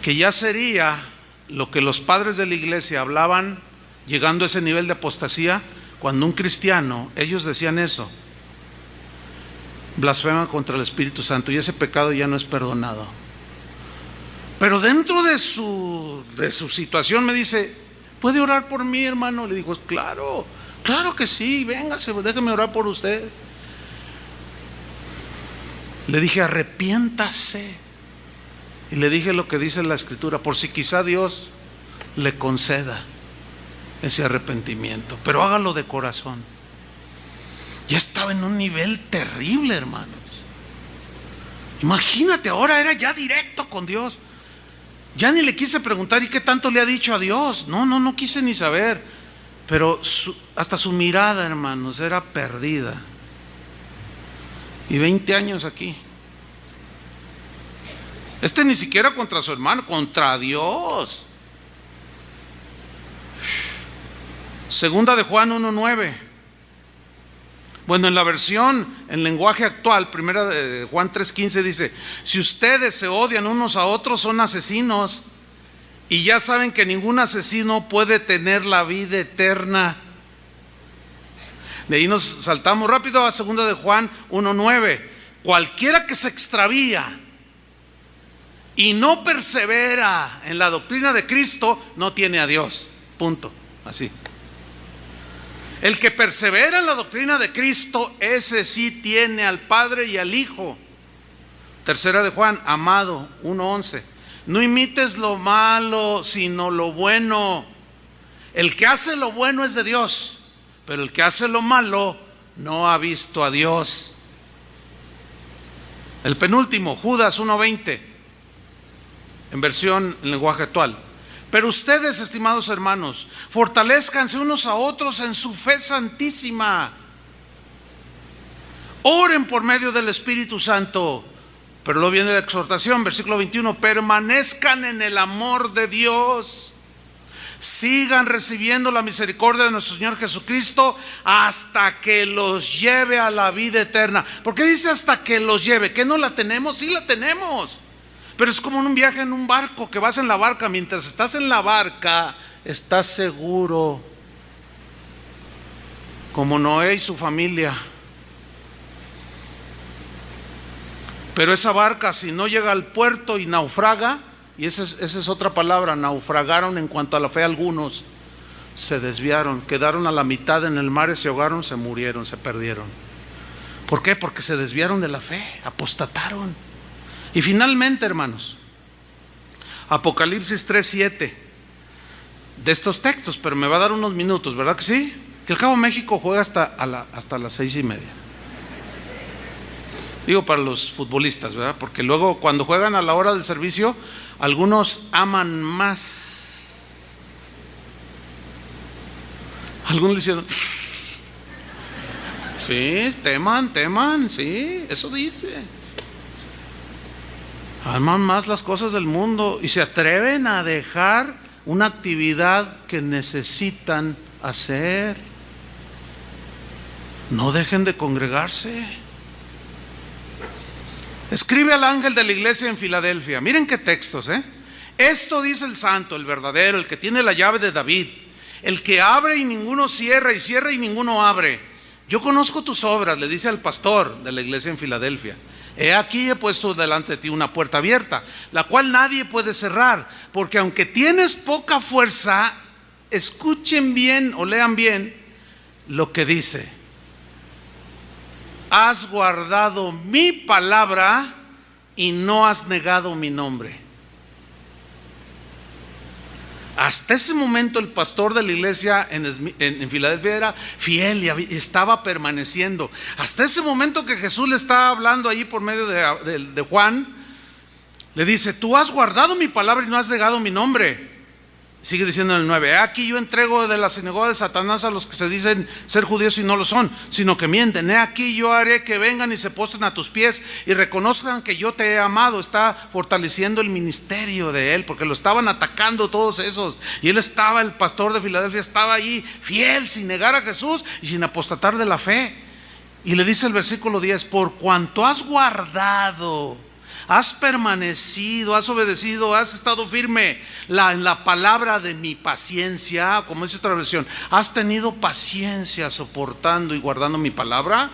que ya sería lo que los padres de la iglesia hablaban, llegando a ese nivel de apostasía, cuando un cristiano, ellos decían eso, blasfema contra el Espíritu Santo, y ese pecado ya no es perdonado. Pero dentro de su situación me dice, ¿puede orar por mí, hermano? Le digo, claro que sí, véngase, déjeme orar por usted. Le dije, arrepiéntase. Y le dije lo que dice la Escritura, por si quizá Dios le conceda ese arrepentimiento, pero hágalo de corazón. Ya estaba en un nivel terrible, hermanos. Imagínate, ahora era ya directo con Dios. Ya ni le quise preguntar, ¿y qué tanto le ha dicho a Dios? No quise ni saber. Pero hasta su mirada, hermanos, era perdida. Y 20 años aquí. Ni siquiera contra su hermano, contra Dios. Segunda de Juan 1:9. Bueno, en la versión, en lenguaje actual, primera de Juan 3:15 dice, si ustedes se odian unos a otros, son asesinos. Y ya saben que ningún asesino puede tener la vida eterna. De ahí nos saltamos rápido a segunda de Juan 1:9. Cualquiera que se extravía y no persevera en la doctrina de Cristo, no tiene a Dios. Punto. Así. El que persevera en la doctrina de Cristo, ese sí tiene al Padre y al Hijo. Tercera de Juan, amado, 1:11. No imites lo malo, sino lo bueno. El que hace lo bueno es de Dios, pero el que hace lo malo no ha visto a Dios. El penúltimo, Judas 1:20, en versión en lenguaje actual. Pero ustedes, estimados hermanos, fortalezcanse unos a otros en su fe santísima. Oren por medio del Espíritu Santo. Pero luego viene la exhortación, versículo 21, permanezcan en el amor de Dios. Sigan recibiendo la misericordia de nuestro Señor Jesucristo hasta que los lleve a la vida eterna. ¿Por qué dice hasta que los lleve? ¿Que no la tenemos? Sí la tenemos. Pero es como en un viaje en un barco, que vas en la barca. Mientras estás en la barca, estás seguro. Como Noé y su familia. Pero esa barca, si no llega al puerto y naufraga, y esa es otra palabra, naufragaron en cuanto a la fe algunos, se desviaron, quedaron a la mitad en el mar y se ahogaron, se murieron, se perdieron. ¿Por qué? Porque se desviaron de la fe, apostataron. Y finalmente, hermanos, Apocalipsis 3:7, de estos textos, pero me va a dar unos minutos, ¿verdad que sí? Que el Cabo México juega hasta las 6:30. Digo para los futbolistas, ¿verdad? Porque luego cuando juegan a la hora del servicio, algunos aman más. Algunos le hicieron, sí, teman, sí, eso dice. Aman más las cosas del mundo y se atreven a dejar una actividad que necesitan hacer. No dejen de congregarse. Escribe al ángel de la iglesia en Filadelfia. Miren qué textos, Esto dice el santo, el verdadero, el que tiene la llave de David, el que abre y ninguno cierra, y cierra y ninguno abre. Yo conozco tus obras, le dice al pastor de la iglesia en Filadelfia. He aquí he puesto delante de ti una puerta abierta, la cual nadie puede cerrar, porque aunque tienes poca fuerza, escuchen bien o lean bien lo que dice. Has guardado mi palabra y no has negado mi nombre. Hasta ese momento el pastor de la iglesia en Filadelfia era fiel y estaba permaneciendo. Hasta ese momento que Jesús le estaba hablando ahí por medio de Juan, le dice: tú has guardado mi palabra y no has negado mi nombre. Sigue diciendo en el 9: aquí yo entrego de la sinagoga de Satanás a los que se dicen ser judíos y no lo son, sino que mienten. Aquí yo haré que vengan y se postren a tus pies y reconozcan que yo te he amado. Está fortaleciendo el ministerio de él, porque lo estaban atacando todos esos, y él estaba, el pastor de Filadelfia estaba ahí fiel, sin negar a Jesús y sin apostatar de la fe. Y le dice el versículo 10: por cuanto has guardado, has permanecido, has obedecido, has estado firme en la palabra de mi paciencia, como dice otra versión, has tenido paciencia soportando y guardando mi palabra,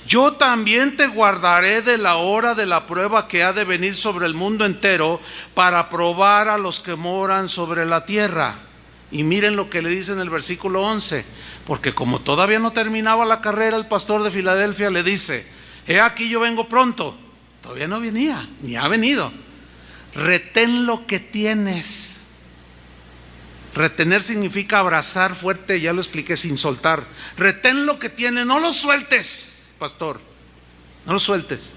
yo también te guardaré de la hora de la prueba que ha de venir sobre el mundo entero para probar a los que moran sobre la tierra. Y miren lo que le dice en el versículo 11, porque como todavía no terminaba la carrera, el pastor de Filadelfia le dice: he aquí yo vengo pronto. Todavía no venía, ni ha venido. Retén lo que tienes. Retener significa abrazar fuerte, ya lo expliqué, sin soltar. Retén lo que tienes, no lo sueltes, pastor, no lo sueltes,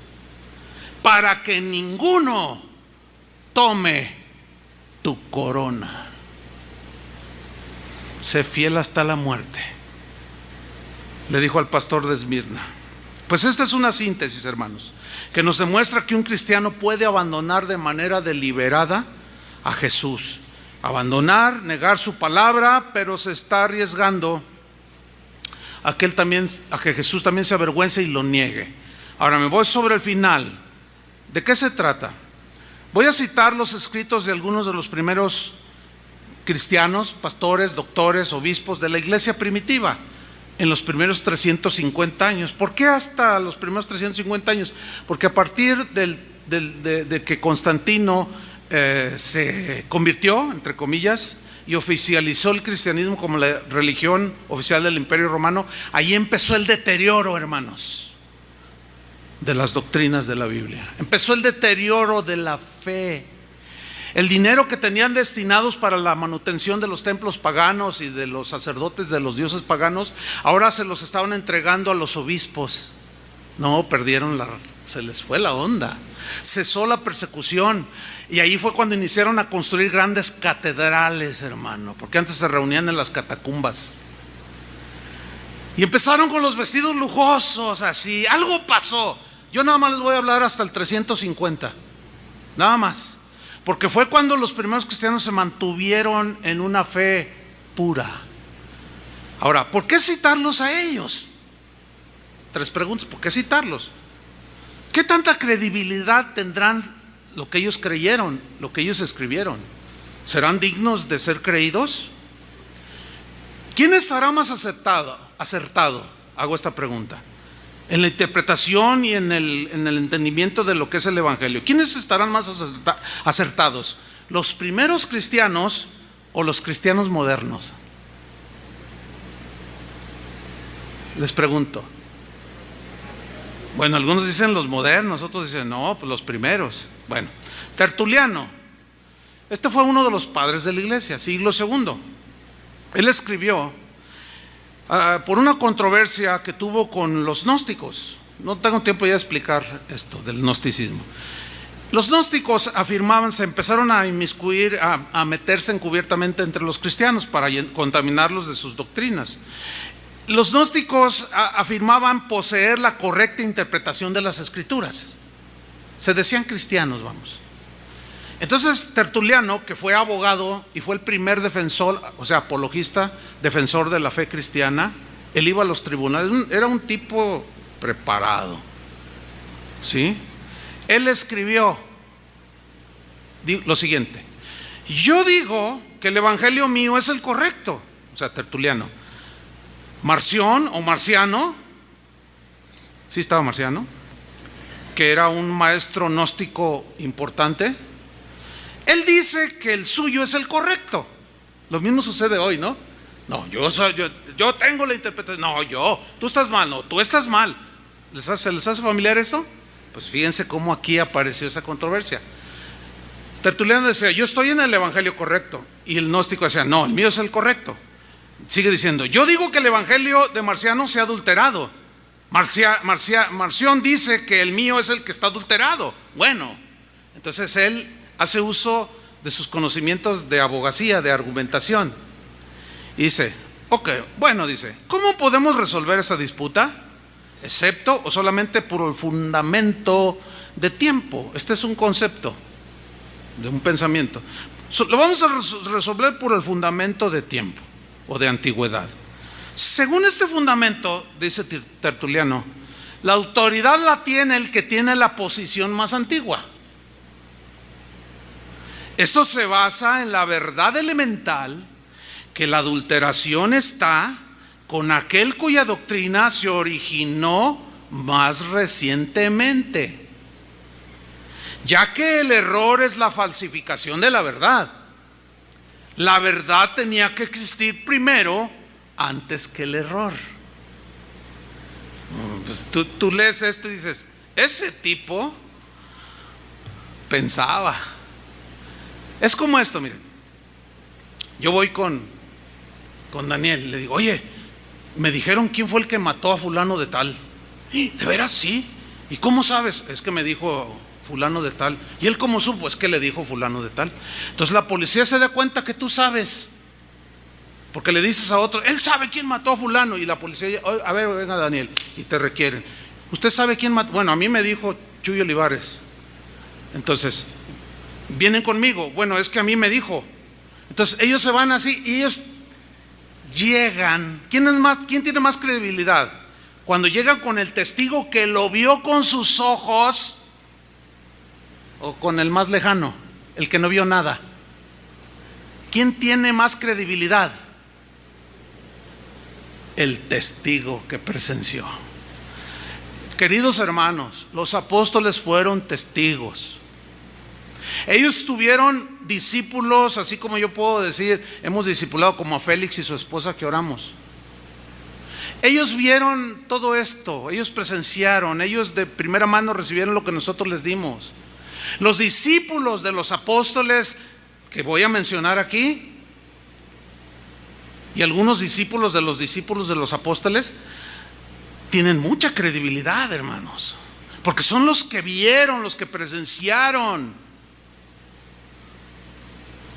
para que ninguno tome tu corona. Sé fiel hasta la muerte, le dijo al pastor de Esmirna. Pues esta es una síntesis, hermanos, que nos demuestra que un cristiano puede abandonar de manera deliberada a Jesús. Abandonar, negar su palabra, pero se está arriesgando a que Jesús también se avergüence y lo niegue. Ahora me voy sobre el final. ¿De qué se trata? Voy a citar los escritos de algunos de los primeros cristianos, pastores, doctores, obispos de la iglesia primitiva, en los primeros 350 años. ¿Por qué hasta los primeros 350 años? Porque a partir de que Constantino se convirtió, entre comillas, y oficializó el cristianismo como la religión oficial del Imperio Romano, ahí empezó el deterioro, hermanos, de las doctrinas de la Biblia. Empezó el deterioro de la fe. El dinero que tenían destinados para la manutención de los templos paganos y de los sacerdotes de los dioses paganos, ahora se los estaban entregando a los obispos. No, se les fue la onda. Cesó la persecución. Y ahí fue cuando iniciaron a construir grandes catedrales, hermano, porque antes se reunían en las catacumbas. Y empezaron con los vestidos lujosos, así. Algo pasó. Yo nada más les voy a hablar hasta el 350. Nada más. Porque fue cuando los primeros cristianos se mantuvieron en una fe pura. Ahora, ¿por qué citarlos a ellos? 3 preguntas: ¿por qué citarlos? ¿Qué tanta credibilidad tendrán lo que ellos creyeron, lo que ellos escribieron? ¿Serán dignos de ser creídos? ¿Quién estará más acertado? Hago esta pregunta. En la interpretación y en el entendimiento de lo que es el Evangelio, ¿quiénes estarán más acertados? ¿Los primeros cristianos o los cristianos modernos? Les pregunto. Bueno, algunos dicen los modernos, otros dicen no, pues los primeros. Bueno, Tertuliano, este fue uno de los padres de la iglesia, siglo II. Él escribió por una controversia que tuvo con los gnósticos. No tengo tiempo ya de explicar esto del gnosticismo. Los gnósticos afirmaban, se empezaron a inmiscuir, a meterse encubiertamente entre los cristianos para contaminarlos de sus doctrinas. Los gnósticos afirmaban poseer la correcta interpretación de las escrituras. Se decían cristianos, vamos. Entonces Tertuliano, que fue abogado y fue el primer defensor, o sea, apologista, defensor de la fe cristiana, él iba a los tribunales, era un tipo preparado, ¿sí? Él escribió lo siguiente: yo digo que el evangelio mío es el correcto, o sea, Tertuliano. Marción o Marciano, sí estaba Marciano, que era un maestro gnóstico importante. Él dice que el suyo es el correcto. Lo mismo sucede hoy, ¿no? No, yo tengo la interpretación. No, tú estás mal. No, tú estás mal. ¿Se les hace familiar eso? Pues fíjense cómo aquí apareció esa controversia. Tertuliano decía, yo estoy en el evangelio correcto, y el gnóstico decía, no, el mío es el correcto. Sigue diciendo, yo digo que el evangelio de Marciano se ha adulterado. Marción dice que el mío es el que está adulterado. Bueno, entonces él hace uso de sus conocimientos de abogacía, de argumentación, y dice, ok, bueno, dice, ¿cómo podemos resolver esa disputa? Excepto o solamente por el fundamento de tiempo. Este es un concepto de un pensamiento. Lo vamos a resolver por el fundamento de tiempo o de antigüedad. Según este fundamento, dice Tertuliano, la autoridad la tiene el que tiene la posición más antigua. Esto se basa en la verdad elemental que la adulteración está con aquel cuya doctrina se originó más recientemente, ya que el error es la falsificación de la verdad. La verdad tenía que existir primero antes que el error. Pues tú lees esto y dices, ese tipo pensaba. Es como esto, miren. Yo voy con Daniel, le digo, oye, me dijeron quién fue el que mató a fulano de tal. ¿De veras? Sí. ¿Y cómo sabes? Es que me dijo fulano de tal. ¿Y él cómo supo? Es que le dijo fulano de tal. Entonces la policía se da cuenta que tú sabes, porque le dices a otro, él sabe quién mató a fulano, y la policía, a ver, venga Daniel, y te requieren. ¿Usted sabe quién mató? Bueno, a mí me dijo Chuy Olivares. Entonces, vienen conmigo. Bueno, es que a mí me dijo. Entonces ellos se van así y ellos llegan. ¿Quién tiene más credibilidad? Cuando llegan con el testigo que lo vio con sus ojos, o con el más lejano, el que no vio nada. ¿Quién tiene más credibilidad? El testigo que presenció. Queridos hermanos, los apóstoles fueron testigos. Ellos tuvieron discípulos, así como yo puedo decir, hemos discipulado como a Félix y su esposa que oramos. Ellos vieron todo esto, ellos presenciaron, ellos de primera mano recibieron lo que nosotros les dimos. Los discípulos de los apóstoles, que voy a mencionar aquí, y algunos discípulos de los apóstoles, tienen mucha credibilidad, hermanos, porque son los que vieron, los que presenciaron.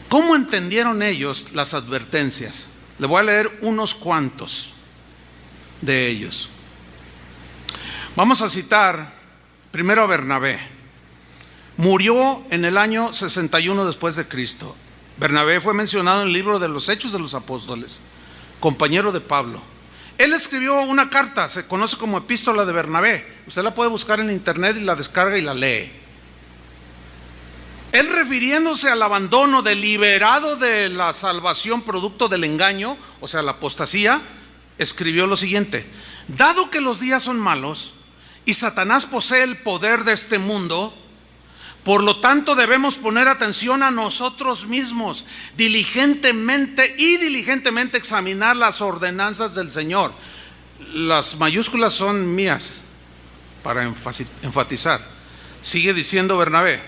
¿Cómo entendieron ellos las advertencias? Le voy a leer unos cuantos de ellos. Vamos a citar primero a Bernabé. Murió en el año 61 después de Cristo. Bernabé fue mencionado en el libro de los Hechos de los Apóstoles, compañero de Pablo. Él escribió una carta, se conoce como Epístola de Bernabé. Usted la puede buscar en internet y la descarga y la lee. Él, refiriéndose al abandono deliberado de la salvación producto del engaño, o sea, la apostasía, escribió lo siguiente: dado que los días son malos y Satanás posee el poder de este mundo, por lo tanto debemos poner atención a nosotros mismos, diligentemente examinar las ordenanzas del Señor. Las mayúsculas son mías para enfatizar. Sigue diciendo Bernabé: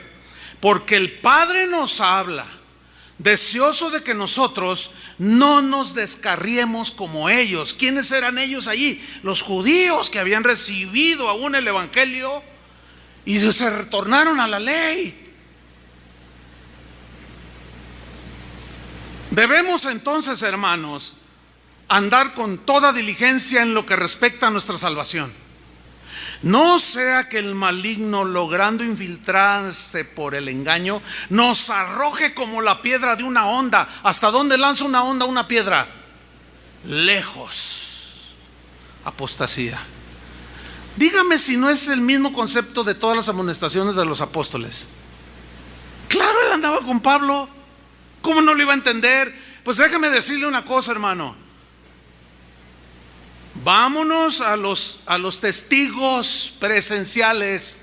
porque el Padre nos habla, deseoso de que nosotros no nos descarriemos como ellos. ¿Quiénes eran ellos allí? Los judíos que habían recibido aún el evangelio y se retornaron a la ley. Debemos entonces, hermanos, andar con toda diligencia en lo que respecta a nuestra salvación. No sea que el maligno, logrando infiltrarse por el engaño, nos arroje como la piedra de una honda. ¿Hasta dónde lanza una honda una piedra? Lejos. Apostasía. Dígame si no es el mismo concepto de todas las amonestaciones de los apóstoles. Claro, él andaba con Pablo. ¿Cómo no lo iba a entender? Pues déjame decirle una cosa, hermano. Vámonos a los testigos presenciales.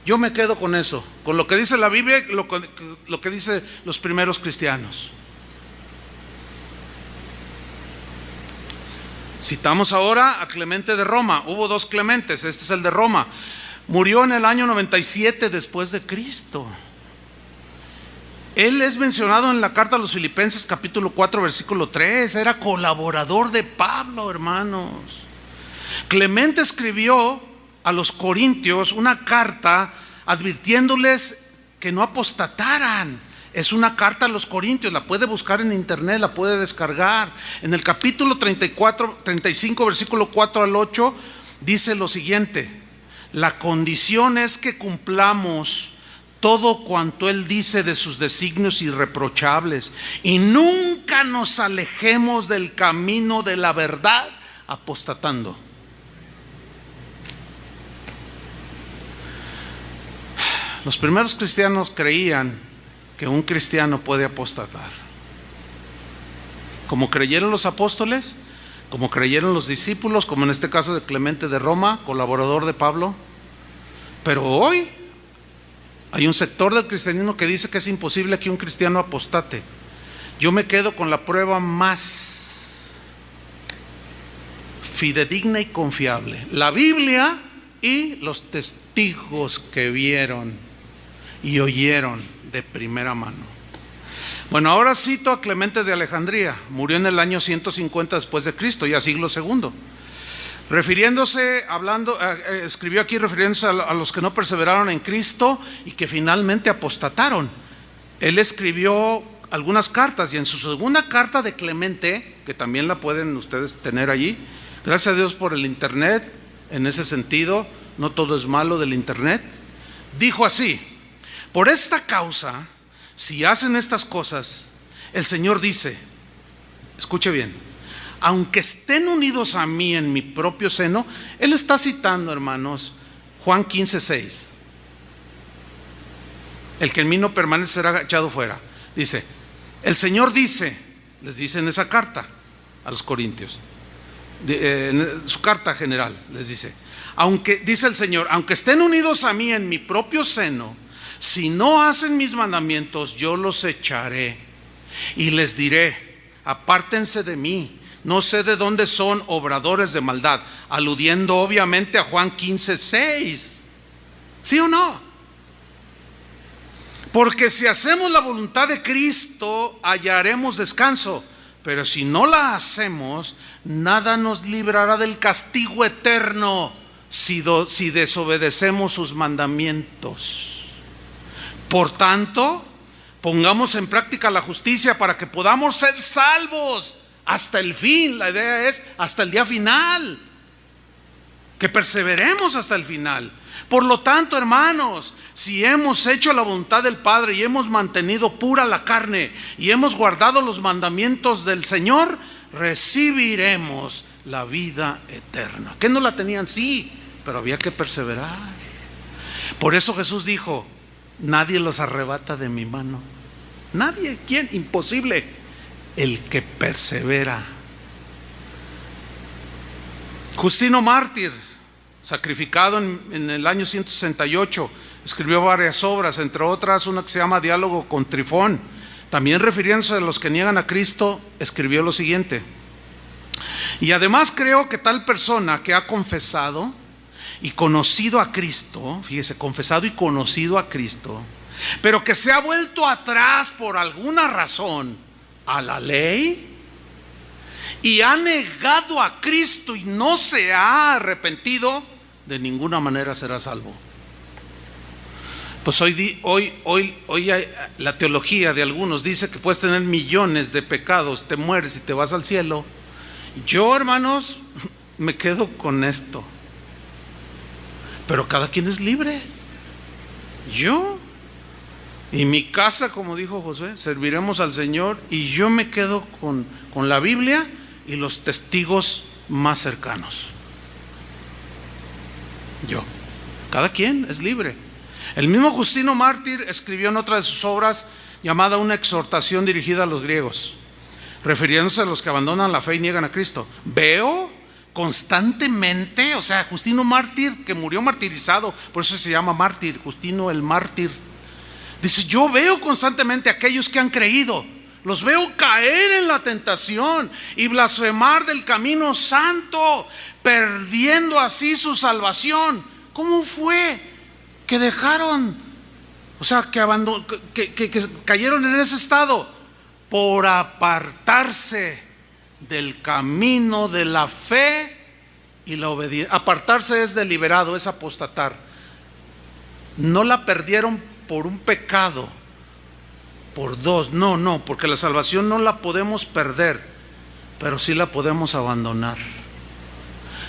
Yo me quedo con eso, con lo que dice la Biblia, lo que dice los primeros cristianos. Citamos ahora a Clemente de Roma. Hubo dos Clementes, este es el de Roma. Murió en el año 97 después de Cristo. Él es mencionado en la carta a los Filipenses capítulo 4 versículo 3, era colaborador de Pablo, hermanos. Clemente escribió a los Corintios una carta advirtiéndoles que no apostataran. Es una carta a los Corintios, la puede buscar en internet, la puede descargar. En el capítulo 35 versículo 4 al 8 dice lo siguiente: la condición es que cumplamos todo cuanto Él dice de sus designios irreprochables y nunca nos alejemos del camino de la verdad apostatando. Los primeros cristianos creían que un cristiano puede apostatar, como creyeron los apóstoles, como creyeron los discípulos, como en este caso de Clemente de Roma, colaborador de Pablo. Pero hoy hay un sector del cristianismo que dice que es imposible que un cristiano apostate. Yo me quedo con la prueba más fidedigna y confiable: la Biblia y los testigos que vieron y oyeron de primera mano. Bueno, ahora cito a Clemente de Alejandría. Murió en el año 150 después de Cristo, ya siglo segundo. Escribió aquí refiriéndose a los que no perseveraron en Cristo y que finalmente apostataron. Él escribió algunas cartas, y en su segunda carta de Clemente, que también la pueden ustedes tener allí, gracias a Dios por el internet, en ese sentido, no todo es malo del internet, dijo así: por esta causa, si hacen estas cosas, el Señor dice, escuche bien, aunque estén unidos a mí en mi propio seno. Él está citando, hermanos, Juan 15:6. El que en mí no permanece será echado fuera. Dice, el Señor dice, les dice en esa carta a los Corintios, en su carta general, les dice, dice el Señor, aunque estén unidos a mí en mi propio seno, si no hacen mis mandamientos, yo los echaré y les diré, apártense de mí, no sé de dónde son, obradores de maldad, aludiendo obviamente a Juan 15:6. ¿Sí o no? Porque si hacemos la voluntad de Cristo, hallaremos descanso, pero si no la hacemos, nada nos librará del castigo eterno si desobedecemos sus mandamientos. Por tanto, pongamos en práctica la justicia para que podamos ser salvos hasta el fin. La idea es hasta el día final, que perseveremos hasta el final. Por lo tanto, hermanos, si hemos hecho la voluntad del Padre y hemos mantenido pura la carne y hemos guardado los mandamientos del Señor, recibiremos la vida eterna. ¿Qué no la tenían? Sí, pero había que perseverar. Por eso Jesús dijo, nadie los arrebata de mi mano. Nadie. ¿Quién? Imposible. El que persevera. Justino Mártir, sacrificado en el año 168, escribió varias obras, entre otras una que se llama Diálogo con Trifón. También refiriéndose a los que niegan a Cristo, escribió lo siguiente: y además creo que tal persona que ha confesado y conocido a Cristo, fíjese, confesado y conocido a Cristo, pero que se ha vuelto atrás por alguna razón a la ley y ha negado a Cristo y no se ha arrepentido, de ninguna manera será salvo. Pues hoy la teología de algunos dice que puedes tener millones de pecados, te mueres y te vas al cielo. Yo, hermanos, me quedo con esto. Pero cada quien es libre. Yo y mi casa, como dijo Josué, serviremos al Señor, y yo me quedo con la Biblia y los testigos más cercanos. Yo. Cada quien es libre. El mismo Justino Mártir escribió en otra de sus obras llamada Una exhortación dirigida a los griegos, refiriéndose a los que abandonan la fe y niegan a Cristo. Veo constantemente, o sea, Justino Mártir, que murió martirizado, por eso se llama mártir, Justino el mártir, dice, yo veo constantemente a aquellos que han creído, los veo caer en la tentación y blasfemar del camino santo, perdiendo así su salvación. ¿Cómo fue que dejaron O sea, que cayeron en ese estado por apartarse del camino de la fe y la obediencia. Apartarse es deliberado, es apostatar. No la perdieron por un pecado, por dos, no, porque la salvación no la podemos perder, pero sí la podemos abandonar.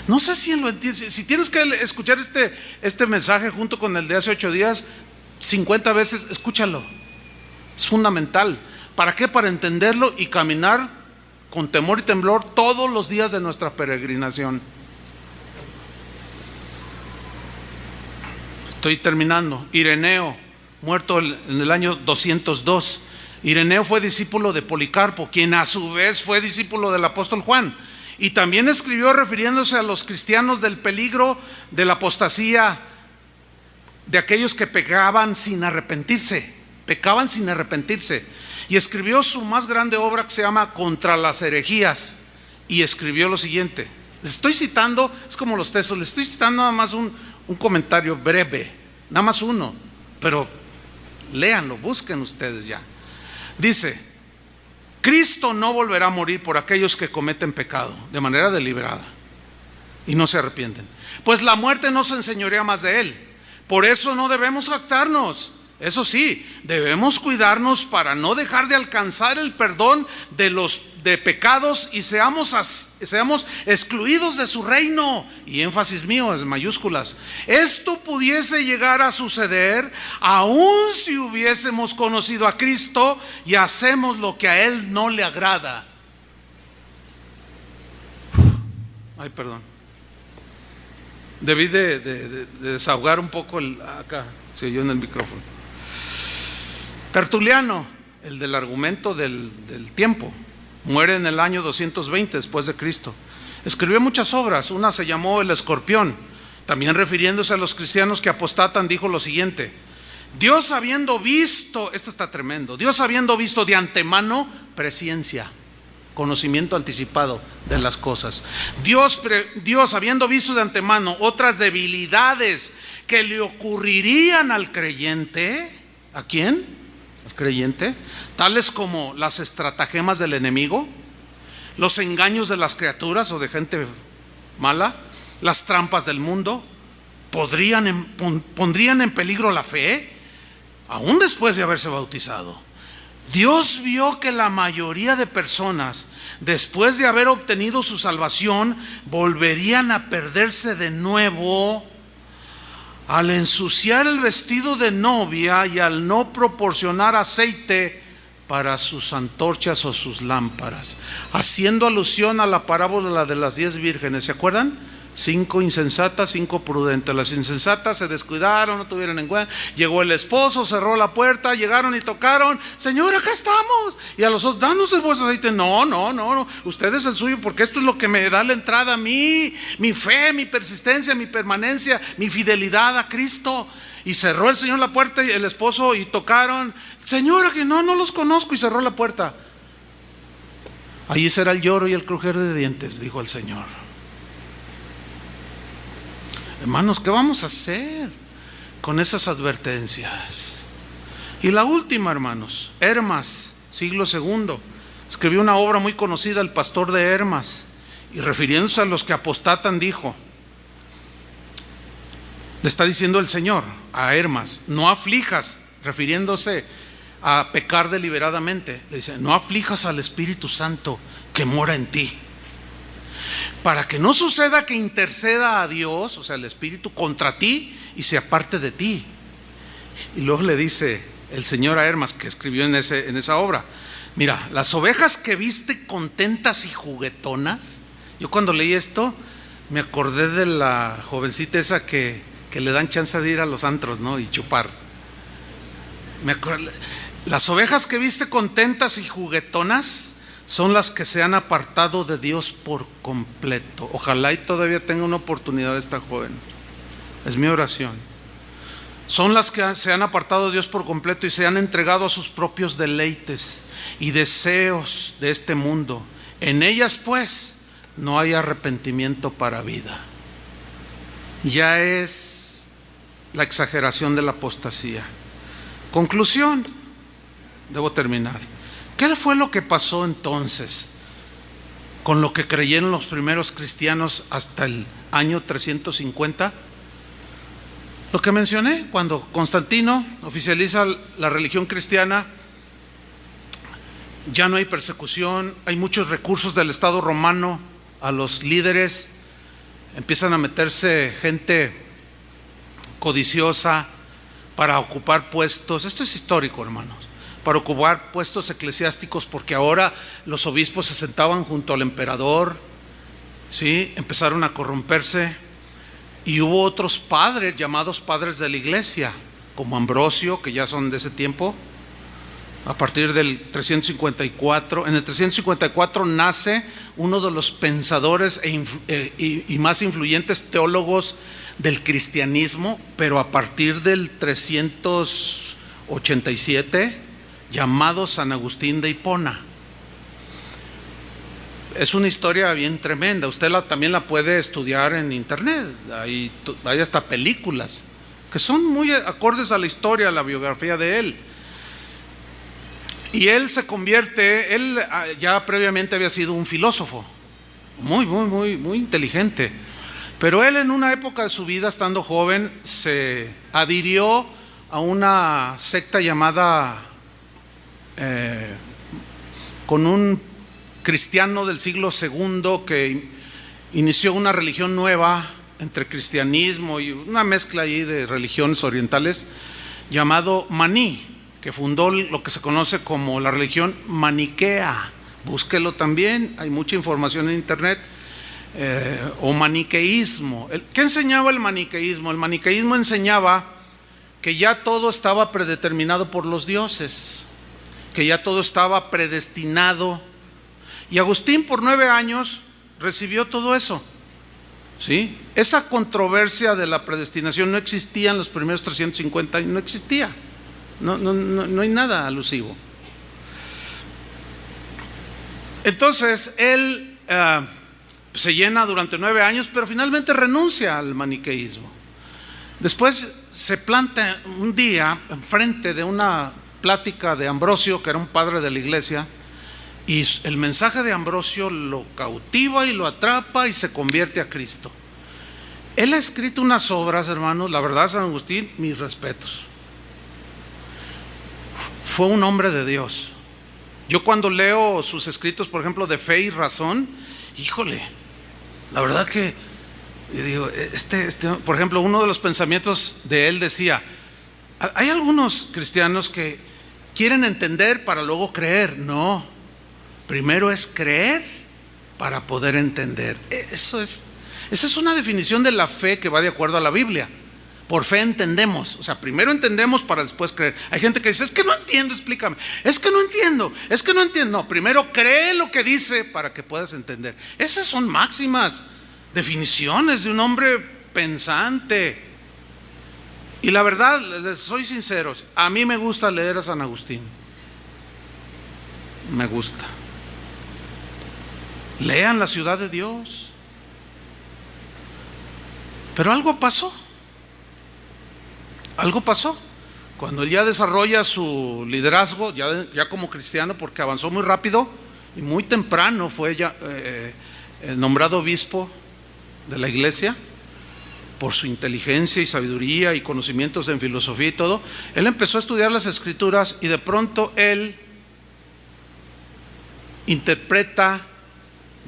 No sé si lo entiendes. Si tienes que escuchar este mensaje junto con el de hace 8 días 50 veces, escúchalo. Es fundamental. ¿Para qué? Para entenderlo y caminar con temor y temblor todos los días de nuestra peregrinación. Estoy terminando. Ireneo, muerto en el año 202. Ireneo fue discípulo de Policarpo, quien a su vez fue discípulo del apóstol Juan. Y también escribió refiriéndose a los cristianos del peligro de la apostasía, de aquellos que pecaban sin arrepentirse. Y escribió su más grande obra, que se llama Contra las herejías, y escribió lo siguiente. Les estoy citando, es como los textos, les estoy citando nada más un comentario breve, nada más uno, pero léanlo, busquen ustedes ya. Dice: Cristo no volverá a morir por aquellos que cometen pecado de manera deliberada y no se arrepienten, pues la muerte no se enseñorea más de él. Por eso no debemos jactarnos. Eso sí, debemos cuidarnos para no dejar de alcanzar el perdón de pecados y seamos excluidos de su reino. Y énfasis mío en mayúsculas. Esto pudiese llegar a suceder aun si hubiésemos conocido a Cristo y hacemos lo que a Él no le agrada. Ay, perdón. Debí de desahogar un poco acá, se oyó en el micrófono. Tertuliano, el del argumento del tiempo, muere en el año 220 después de Cristo. Escribió muchas obras, una se llamó El Escorpión. También refiriéndose a los cristianos que apostatan, dijo lo siguiente: Dios habiendo visto, esto está tremendo, Dios habiendo visto de antemano, presciencia, conocimiento anticipado de las cosas. Dios habiendo visto de antemano otras debilidades que le ocurrirían al creyente. ¿A quién? Al creyente, tales como las estratagemas del enemigo, los engaños de las criaturas o de gente mala, las trampas del mundo, pondrían en peligro la fe, aún después de haberse bautizado. Dios vio que la mayoría de personas, después de haber obtenido su salvación, volverían a perderse de nuevo al ensuciar el vestido de novia y al no proporcionar aceite para sus antorchas o sus lámparas, haciendo alusión a la parábola de las 10 vírgenes. ¿Se acuerdan? 5 insensatas, 5 prudentes. Las insensatas se descuidaron, no tuvieron en cuenta. Llegó el esposo, cerró la puerta, llegaron y tocaron: Señor, acá estamos. Y a los otros: danos el vuestro aceite. No, usted es el suyo, porque esto es lo que me da la entrada a mí, mi fe, mi persistencia, mi permanencia, mi fidelidad a Cristo. Y cerró el Señor la puerta y el esposo, y tocaron: Señora, que no los conozco. Y cerró la puerta. Allí será el lloro y el crujir de dientes, dijo el Señor. Hermanos, ¿qué vamos a hacer con esas advertencias? Y la última, hermanos, Hermas, siglo II, escribió una obra muy conocida, El pastor de Hermas, y refiriéndose a los que apostatan, dijo, le está diciendo el Señor a Hermas: no aflijas, refiriéndose a pecar deliberadamente, le dice: no aflijas al Espíritu Santo que mora en ti, para que no suceda que interceda a Dios, o sea, el Espíritu, contra ti y se aparte de ti. Y luego le dice el Señor a Hermas, que escribió en esa obra: mira, las ovejas que viste contentas y juguetonas. Yo cuando leí esto me acordé de la jovencita esa que le dan chance de ir a los antros, ¿no? Y chupar. Las ovejas que viste contentas y juguetonas son las que se han apartado de Dios por completo. Ojalá y todavía tenga una oportunidad esta joven. Es mi oración. Son las que se han apartado de Dios por completo y se han entregado a sus propios deleites y deseos de este mundo. En ellas, pues, no hay arrepentimiento para vida. Ya es la exageración de la apostasía. Conclusión, debo terminar. ¿Qué fue lo que pasó entonces con lo que creyeron los primeros cristianos hasta el año 350? Lo que mencioné, cuando Constantino oficializa la religión cristiana, ya no hay persecución, hay muchos recursos del Estado romano a los líderes, empiezan a meterse gente codiciosa para ocupar puestos. Esto es histórico, hermanos, para ocupar puestos eclesiásticos, porque ahora los obispos se sentaban junto al emperador, ¿sí? Empezaron a corromperse, y hubo otros padres llamados padres de la iglesia, como Ambrosio, que ya son de ese tiempo. A partir del 354, en el 354 nace uno de los pensadores y más influyentes teólogos del cristianismo, pero a partir del 387, llamado San Agustín de Hipona. Es una historia bien tremenda, usted también la puede estudiar en internet, hay hasta películas que son muy acordes a la historia, a la biografía de él. Y él se convierte, él ya previamente había sido un filósofo, muy inteligente, pero él en una época de su vida, estando joven, se adhirió a una secta llamada, con un cristiano del siglo II que inició una religión nueva entre cristianismo y una mezcla ahí de religiones orientales, llamado Maní, que fundó lo que se conoce como la religión maniquea. Búsquelo también, hay mucha información en internet. O maniqueísmo. ¿Qué enseñaba el maniqueísmo? El maniqueísmo enseñaba que ya todo estaba predeterminado por los dioses, que ya todo estaba predestinado. Y Agustín por 9 años recibió todo eso, ¿sí? Esa controversia de la predestinación no existía en los primeros 350 años, no existía, no hay nada alusivo. Entonces él se llena durante 9 años, pero finalmente renuncia al maniqueísmo. Después se planta un día enfrente de una plática de Ambrosio, que era un padre de la iglesia, y el mensaje de Ambrosio lo cautiva y lo atrapa y se convierte a Cristo. Él ha escrito unas obras, hermanos, la verdad, San Agustín, mis respetos. Fue un hombre de Dios. Yo cuando leo sus escritos, por ejemplo, de Fe y Razón, híjole, la verdad que digo, por ejemplo, uno de los pensamientos de él decía: hay algunos cristianos que quieren entender para luego creer. No, primero es creer para poder entender. Esa es una definición de la fe que va de acuerdo a la Biblia. Por fe entendemos, o sea, primero entendemos para después creer. Hay gente que dice: es que no entiendo, explícame. Es que no entiendo. No, primero cree lo que dice para que puedas entender. Esas son máximas, definiciones de un hombre pensante. Y la verdad, les soy sincero, a mí me gusta leer a San Agustín. Me gusta. Lean La Ciudad de Dios. Pero algo pasó. Algo pasó. Cuando él ya desarrolla su liderazgo, ya como cristiano, porque avanzó muy rápido y muy temprano fue ya nombrado obispo de la iglesia, por su inteligencia y sabiduría y conocimientos en filosofía y todo. Él empezó a estudiar las escrituras y de pronto él interpreta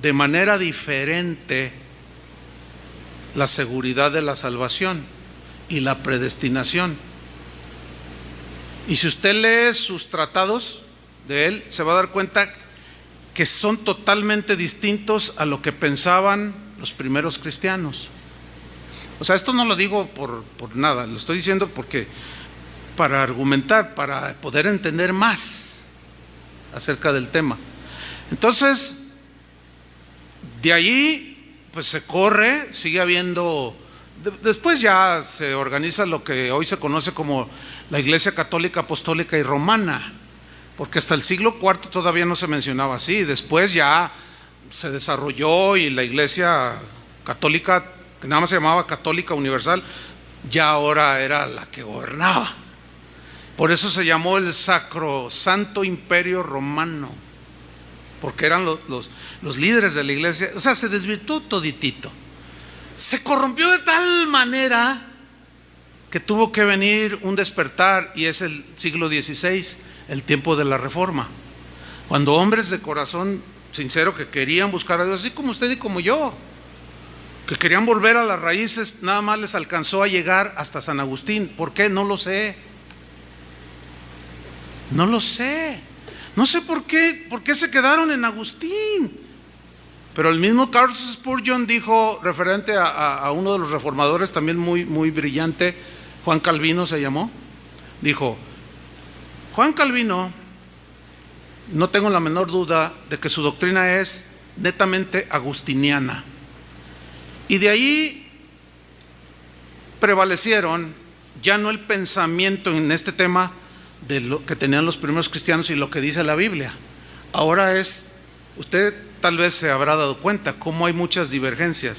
de manera diferente la seguridad de la salvación y la predestinación. Y si usted lee sus tratados de él, se va a dar cuenta que son totalmente distintos a lo que pensaban los primeros cristianos. O sea, esto no lo digo por nada, lo estoy diciendo porque para argumentar, para poder entender más acerca del tema. Entonces, de allí pues se corre, sigue habiendo, después ya se organiza lo que hoy se conoce como la Iglesia Católica, Apostólica y Romana, porque hasta el siglo IV todavía no se mencionaba así. Después ya se desarrolló y la Iglesia Católica, que nada más se llamaba Católica Universal, ya ahora era la que gobernaba. Por eso se llamó el Sacrosanto Imperio Romano, porque eran los líderes de la iglesia. O sea, se desvirtuó toditito. Se corrompió de tal manera que tuvo que venir un despertar, y es el siglo XVI, el tiempo de la Reforma, cuando hombres de corazón sincero que querían buscar a Dios, así como usted y como yo, que querían volver a las raíces, nada más les alcanzó a llegar hasta San Agustín. ¿Por qué? No lo sé. No lo sé. No sé por qué se quedaron en Agustín. Pero el mismo Charles Spurgeon dijo, referente a uno de los reformadores también muy, muy brillante, Juan Calvino se llamó, dijo: Juan Calvino, no tengo la menor duda de que su doctrina es netamente agustiniana. Y de ahí prevalecieron ya no el pensamiento en este tema de lo que tenían los primeros cristianos y lo que dice la Biblia. Ahora es, usted tal vez se habrá dado cuenta cómo hay muchas divergencias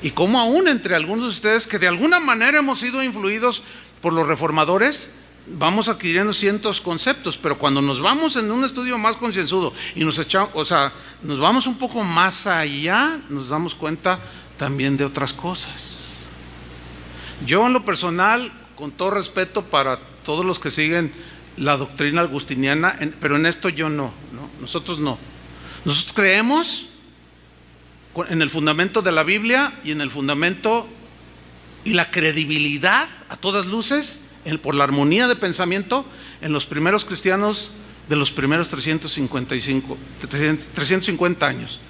y cómo aún entre algunos de ustedes que de alguna manera hemos sido influidos por los reformadores, vamos adquiriendo ciertos conceptos, pero cuando nos vamos en un estudio más concienzudo y nos vamos un poco más allá, nos damos cuenta también de otras cosas. Yo en lo personal, con todo respeto para todos los que siguen la doctrina agustiniana, pero en esto yo no, nosotros no. Nosotros creemos en el fundamento de la Biblia y en el fundamento y la credibilidad a todas luces, por la armonía de pensamiento en los primeros cristianos de los primeros 350 años.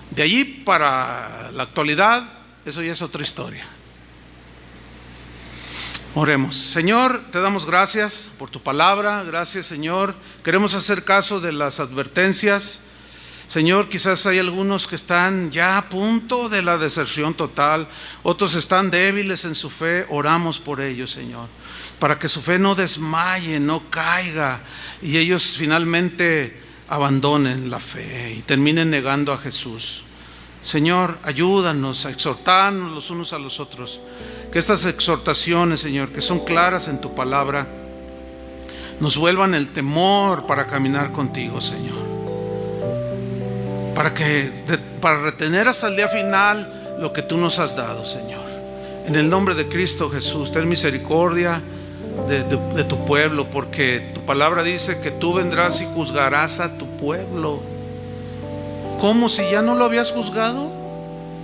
De allí para la actualidad, eso ya es otra historia. Oremos. Señor, te damos gracias por tu palabra. Gracias, Señor. Queremos hacer caso de las advertencias. Señor, quizás hay algunos que están ya a punto de la deserción total, otros están débiles en su fe. Oramos por ellos, Señor, para que su fe no desmaye, no caiga, y ellos finalmente abandonen la fe y terminen negando a Jesús. Señor, ayúdanos a exhortarnos los unos a los otros, que estas exhortaciones, Señor, que son claras en tu palabra, nos vuelvan el temor para caminar contigo, Señor, para retener hasta el día final lo que tú nos has dado, Señor. En el nombre de Cristo Jesús, ten misericordia de tu pueblo, porque tu palabra dice que tú vendrás y juzgarás a tu pueblo. ¿Cómo, si ya no lo habías juzgado?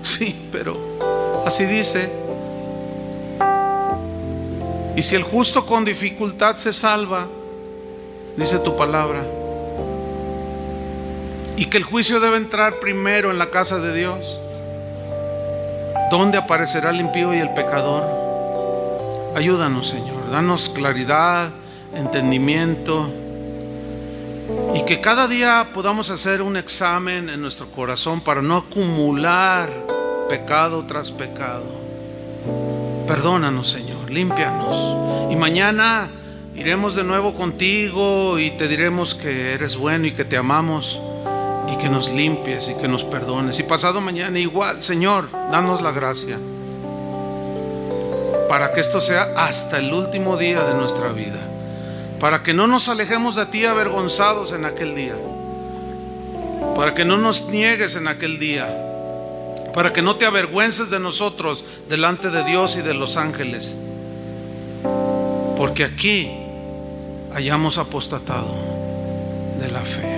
Sí, pero así dice. Y si el justo con dificultad se salva, dice tu palabra, y que el juicio debe entrar primero en la casa de Dios, ¿dónde aparecerá el impío y el pecador? Ayúdanos, Señor, danos claridad, entendimiento, y que cada día podamos hacer un examen en nuestro corazón para no acumular pecado tras pecado. Perdónanos, Señor, límpianos, y mañana iremos de nuevo contigo y te diremos que eres bueno y que te amamos, y que nos limpies y que nos perdones. Y pasado mañana igual, Señor, danos la gracia para que esto sea hasta el último día de nuestra vida, para que no nos alejemos de ti avergonzados en aquel día, para que no nos niegues en aquel día, para que no te avergüences de nosotros delante de Dios y de los ángeles, porque aquí hayamos apostatado de la fe.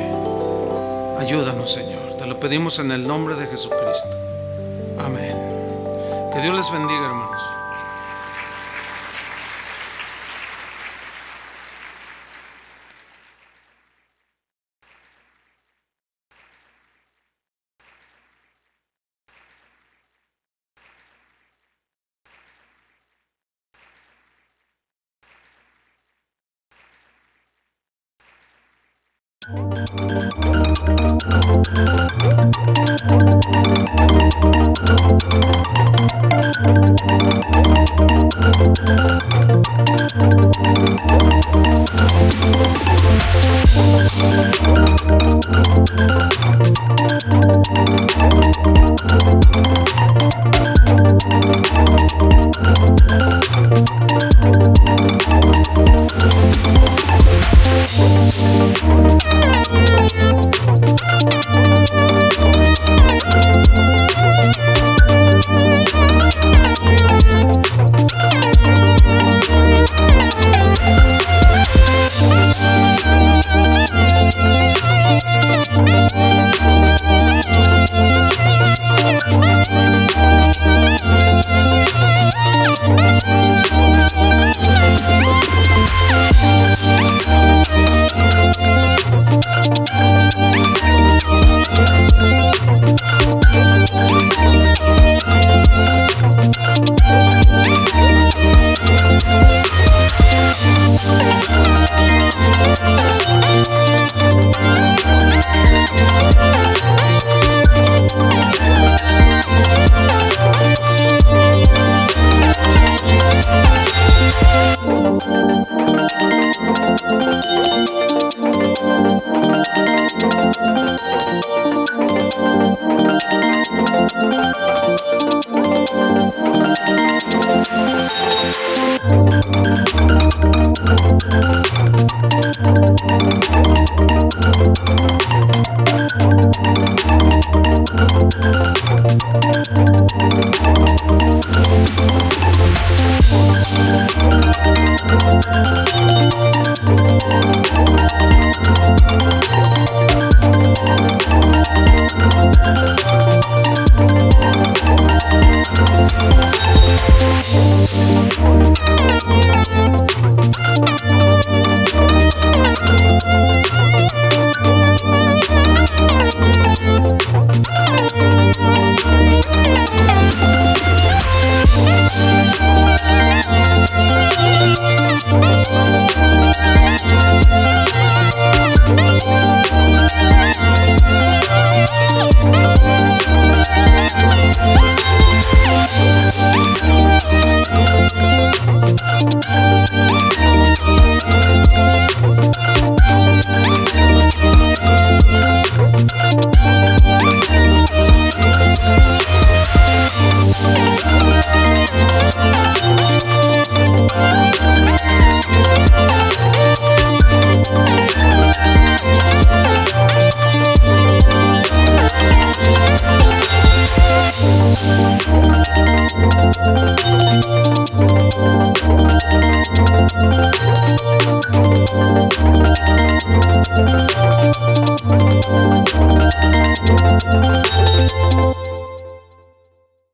Ayúdanos, Señor, te lo pedimos en el nombre de Jesucristo. Amén. Que Dios les bendiga, hermanos.